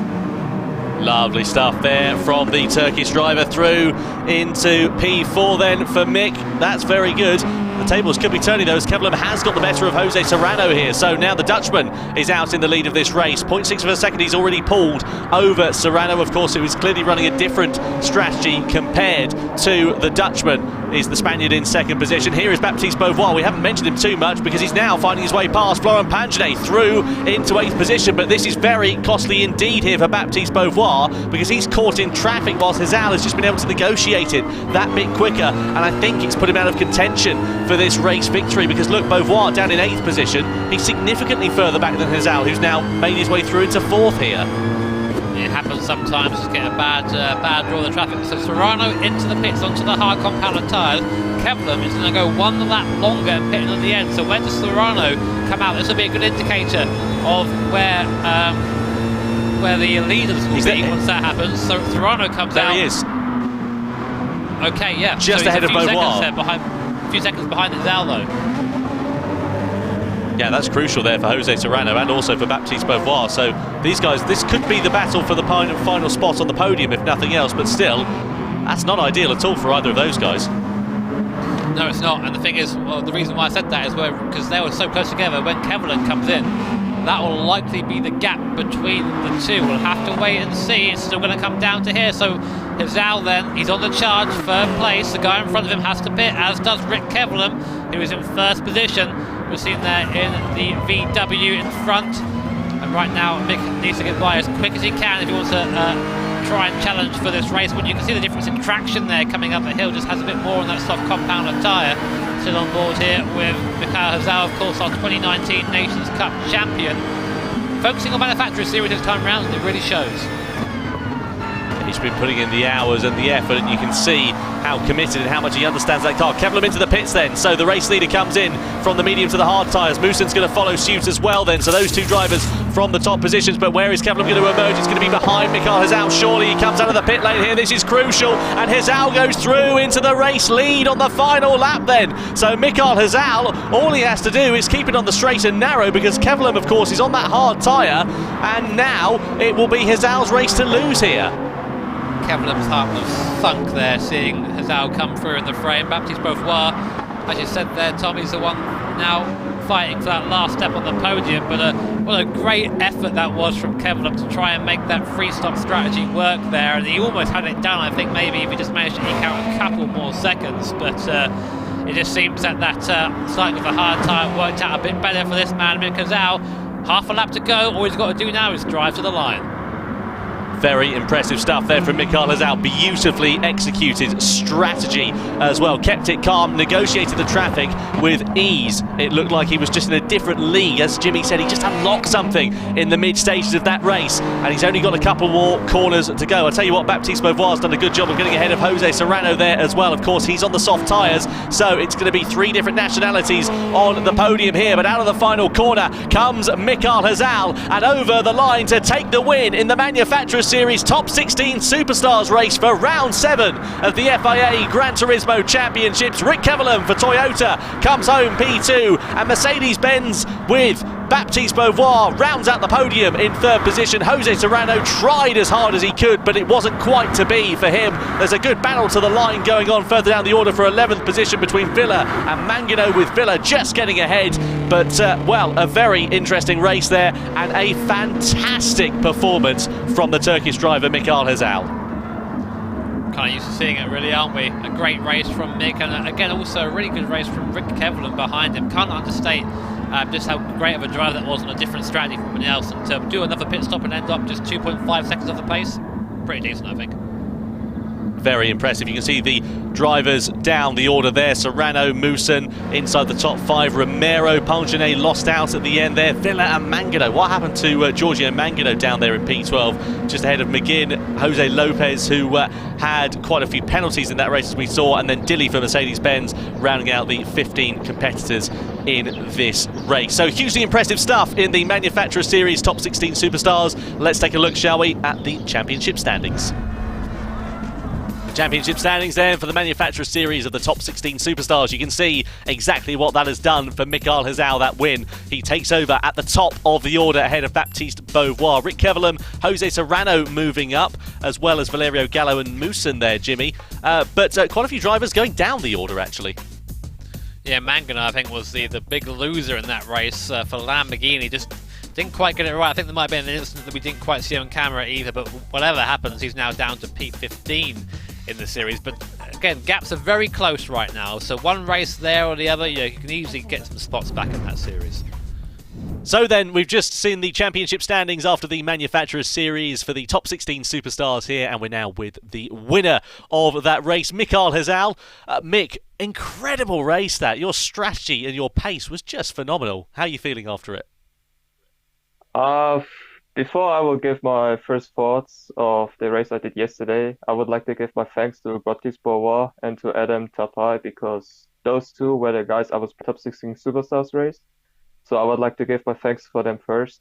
Lovely stuff there from the Turkish driver through into P4 then for Mick. That's very good. The tables could be turning though, as Kevelam has got the better of Jose Serrano here. So now the Dutchman is out in the lead of this race. 0.6 of a second he's already pulled over Serrano, of course, who is clearly running a different strategy compared to the Dutchman. Is the Spaniard in 2nd position. Here is Baptiste Beauvoir. We haven't mentioned him too much because he's now finding his way past Florent Pangenet through into 8th position, but this is very costly indeed here for Baptiste Beauvoir because he's caught in traffic whilst Hizal has just been able to negotiate it that bit quicker, and I think it's put him out of contention for this race victory because look, Beauvoir down in 8th position. He's significantly further back than Hizal, who's now made his way through into 4th here. It happens sometimes, just get a bad draw of the traffic. So Serrano into the pits, onto the hard compounded tyres. Kevelam is going to go one lap longer and pitting at the end. So when does Serrano come out? This will be a good indicator of where the leaders will be once that happens. So Serrano comes out. There he is. Okay, yeah. Just so ahead of Beauvoir. A few seconds behind Hizal though. Yeah, that's crucial there for Jose Serrano and also for Baptiste Beauvoir. So these guys, this could be the battle for the final spot on the podium if nothing else, but still, that's not ideal at all for either of those guys. No, it's not. And the thing is, well, the reason why I said that is because they were so close together. When Kevelam comes in, that will likely be the gap between the two. We'll have to wait and see. It's still going to come down to here. So Hazal then, he's on the charge, third place. The guy in front of him has to pit, as does Rick Kevelum, who is in first position. We're seeing there in the VW in front. And right now, Mick needs to get by as quick as he can if he wants to try and challenge for this race. But you can see the difference in traction there coming up the hill, just has a bit more on that soft compounder tyre. Still on board here with Mikhail Hazal, of course, our 2019 Nations Cup champion. Focusing on manufacturer series this time round, and it really shows. He's been putting in the hours and the effort, and you can see how committed and how much he understands that car. Kevelum into the pits then, so the race leader comes in from the medium to the hard tyres. Moussen's going to follow suit as well then, so those two drivers from the top positions. But where is Kevelum going to emerge? It's going to be behind Mikhail Hazal. Surely he comes out of the pit lane here. This is crucial, and Hazal goes through into the race lead on the final lap then. So Mikhail Hazal, all he has to do is keep it on the straight and narrow, because Kevelum, of course, is on that hard tyre, and now it will be Hazal's race to lose here. Kevelum's heart was sunk there, seeing Hazal come through in the frame. Baptiste Beauvoir, as you said there, Tommy's the one now fighting for that last step on the podium. But what a great effort that was from Kevelum to try and make that free-stop strategy work there. And he almost had it done, I think, maybe if he just managed to eke out a couple more seconds. But it just seems that starting with a hard tyre worked out a bit better for this man, Mick Hazal. Half a lap to go. All he's got to do now is drive to the line. Very impressive stuff there from Mikhail Hazal. Beautifully executed strategy as well. Kept it calm, negotiated the traffic with ease. It looked like he was just in a different league. As Jimmy said, he just unlocked something in the mid stages of that race, and he's only got a couple more corners to go. I'll tell you what, Baptiste Beauvoir's done a good job of getting ahead of Jose Serrano there as well. Of course, he's on the soft tyres, so it's going to be three different nationalities on the podium here. But out of the final corner comes Mikhail Hazal, and over the line to take the win in the Manufacturers Series Top 16 Superstars race for round 7 of the FIA Gran Turismo Championships. Rick Kevelum for Toyota comes home P2, and Mercedes-Benz with Baptiste Beauvoir rounds out the podium in third position. Jose Serrano tried as hard as he could, but it wasn't quite to be for him. There's a good battle to the line going on further down the order for 11th position between Villa and Mangano, with Villa just getting ahead. But, well, a very interesting race there, and a fantastic performance from the Turkish driver Mikhail Hazal. Kind of used to seeing it, really, aren't we? A great race from Mick, and again also a really good race from Rick Kevelum behind him. Can't understate just how great of a driver that was on a different strategy from anyone else, and to do another pit stop and end up just 2.5 seconds off the pace, pretty decent, I think. Very impressive. You can see the drivers down the order there. Serrano, Moussen inside the top 5. Romero, Pongenet lost out at the end there. Villa and Mangano. What happened to Giorgio Mangano down there in P12? Just ahead of McGinn, Jose Lopez, who had quite a few penalties in that race, as we saw, and then Dilly for Mercedes-Benz rounding out the 15 competitors in this race. So hugely impressive stuff in the Manufacturer Series Top 16 Superstars. Let's take a look, shall we, at the championship standings. Championship standings then for the Manufacturer Series of the Top 16 Superstars. You can see exactly what that has done for Mikhail Hazal, that win. He takes over at the top of the order ahead of Baptiste Beauvoir. Rick Kevelum, Jose Serrano moving up, as well as Valerio Gallo and Moussen there, Jimmy. But quite a few drivers going down the order, actually. Yeah, Mangano, I think, was the big loser in that race for Lamborghini. Just didn't quite get it right. I think there might have been an instance that we didn't quite see on camera either, but whatever happens, he's now down to P15 in the series. But again, gaps are very close right now, so one race there or the other, you can easily get some spots back in that series. So then, we've just seen the championship standings after the Manufacturers Series for the Top 16 Superstars here, and we're now with the winner of that race, Mikhail Hazal. Mick, incredible race that. Your strategy and your pace was just phenomenal. How are you feeling after it? Before I will give my first thoughts of the race I did yesterday, I would like to give my thanks to Baptiste Beauvoir and to Adam Tapai, because those two were the guys I was Top 16 Superstars race. So I would like to give my thanks for them first.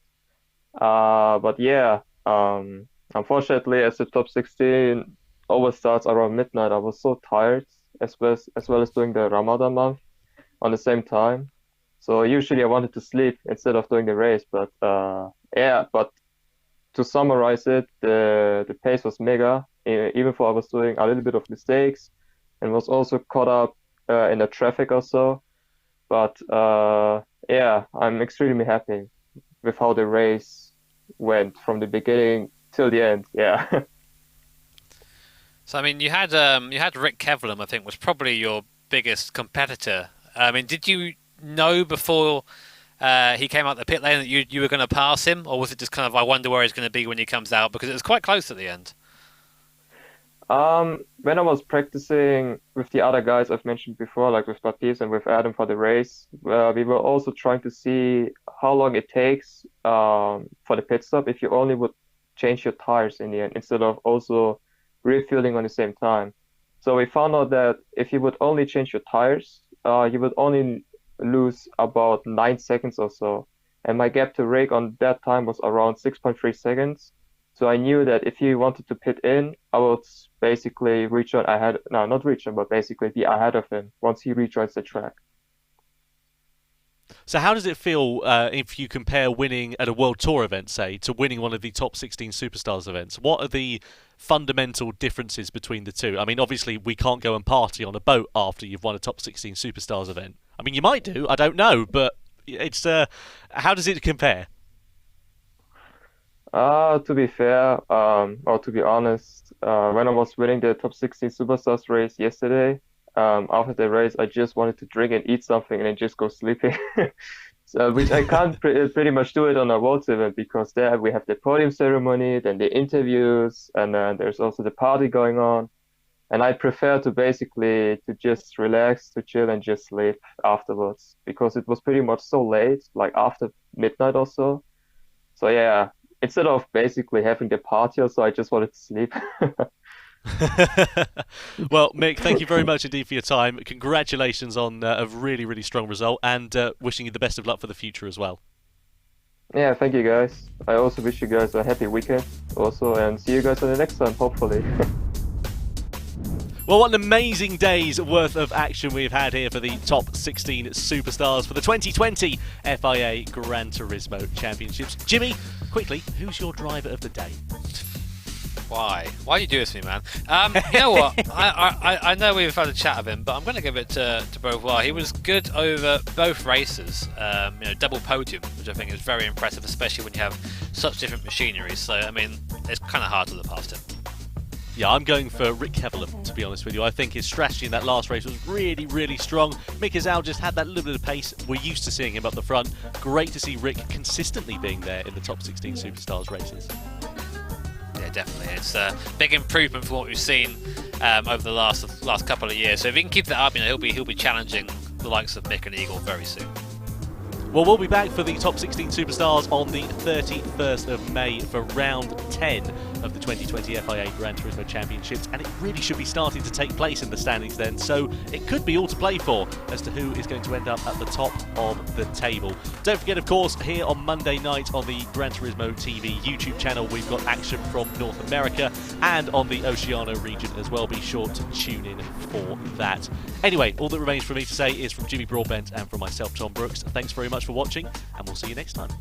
But yeah, unfortunately, as the Top 16 always starts around midnight, I was so tired, as well as doing the Ramadan month on the same time. So usually I wanted to sleep instead of doing the race, but yeah, but to summarize it, the pace was mega, even though I was doing a little bit of mistakes and was also caught up in the traffic or so. But yeah, I'm extremely happy with how the race went from the beginning till the end. Yeah. So I mean, you had Rick Kevlam, I think, was probably your biggest competitor. I mean, did you know before he came out the pit lane that you were going to pass him, or was it just kind of, I wonder where he's going to be when he comes out, because it was quite close at the end? When I was practicing with the other guys I've mentioned before, like with Baptiste and with Adam for the race, we were also trying to see how long it takes for the pit stop if you only would change your tires in the end instead of also refueling on the same time. So we found out that if you would only change your tires, you would only lose about 9 seconds or so. And my gap to Rick on that time was around 6.3 seconds. So I knew that if he wanted to pit in, I would basically basically be ahead of him once he rejoins the track. So how does it feel if you compare winning at a World Tour event, say, to winning one of the top 16 Superstars events? What are the fundamental differences between the two? I mean, obviously, we can't go and party on a boat after you've won a top 16 Superstars event. I mean, you might do, I don't know, but it's how does it compare? To be fair, or to be honest, when I was winning the top 16 Superstars race yesterday, after the race, I just wanted to drink and eat something and then just go sleeping. So, which I can't pretty much do it on a Worlds event because there we have the podium ceremony, then the interviews, and then there's also the party going on. And I prefer to basically to just relax, to chill, and just sleep afterwards because it was pretty much so late, like after midnight or so. So yeah, instead of basically having the party also, I just wanted to sleep. Well, Mick, thank you very much indeed for your time. Congratulations on a really, really strong result, and wishing you the best of luck for the future as well. Yeah, thank you guys. I also wish you guys a happy weekend also, and see you guys on the next time, hopefully. Well, what an amazing day's worth of action we've had here for the top 16 Superstars for the 2020 FIA Gran Turismo Championships. Jimmy, quickly, who's your driver of the day? Why? Why do you do this to me, man? You know what? I know we've had a chat of him, but I'm going to give it to Beauvoir. He was good over both races. Double podium, which I think is very impressive, especially when you have such different machinery. So, I mean, it's kind of hard to look past him. Yeah, I'm going for Rick Kevlam, to be honest with you. I think his strategy in that last race was really, really strong. Mick Izal just had that little bit of pace. We're used to seeing him up the front. Great to see Rick consistently being there in the top 16 Superstars races. Yeah, definitely. It's a big improvement from what we've seen over the last couple of years. So if he can keep that up, he'll be challenging the likes of Mick and Eagle very soon. Well, we'll be back for the top 16 Superstars on the 31st of May for round 10 of the 2020 FIA Gran Turismo Championships, and it really should be starting to take place in the standings then, so it could be all to play for as to who is going to end up at the top of the table. Don't forget, of course, here on Monday night on the Gran Turismo TV YouTube channel, we've got action from North America and on the Oceania region as well. Be sure to tune in for that. Anyway, all that remains for me to say is from Jimmy Broadbent and from myself, Tom Brooks, thanks very much for watching, and we'll see you next time.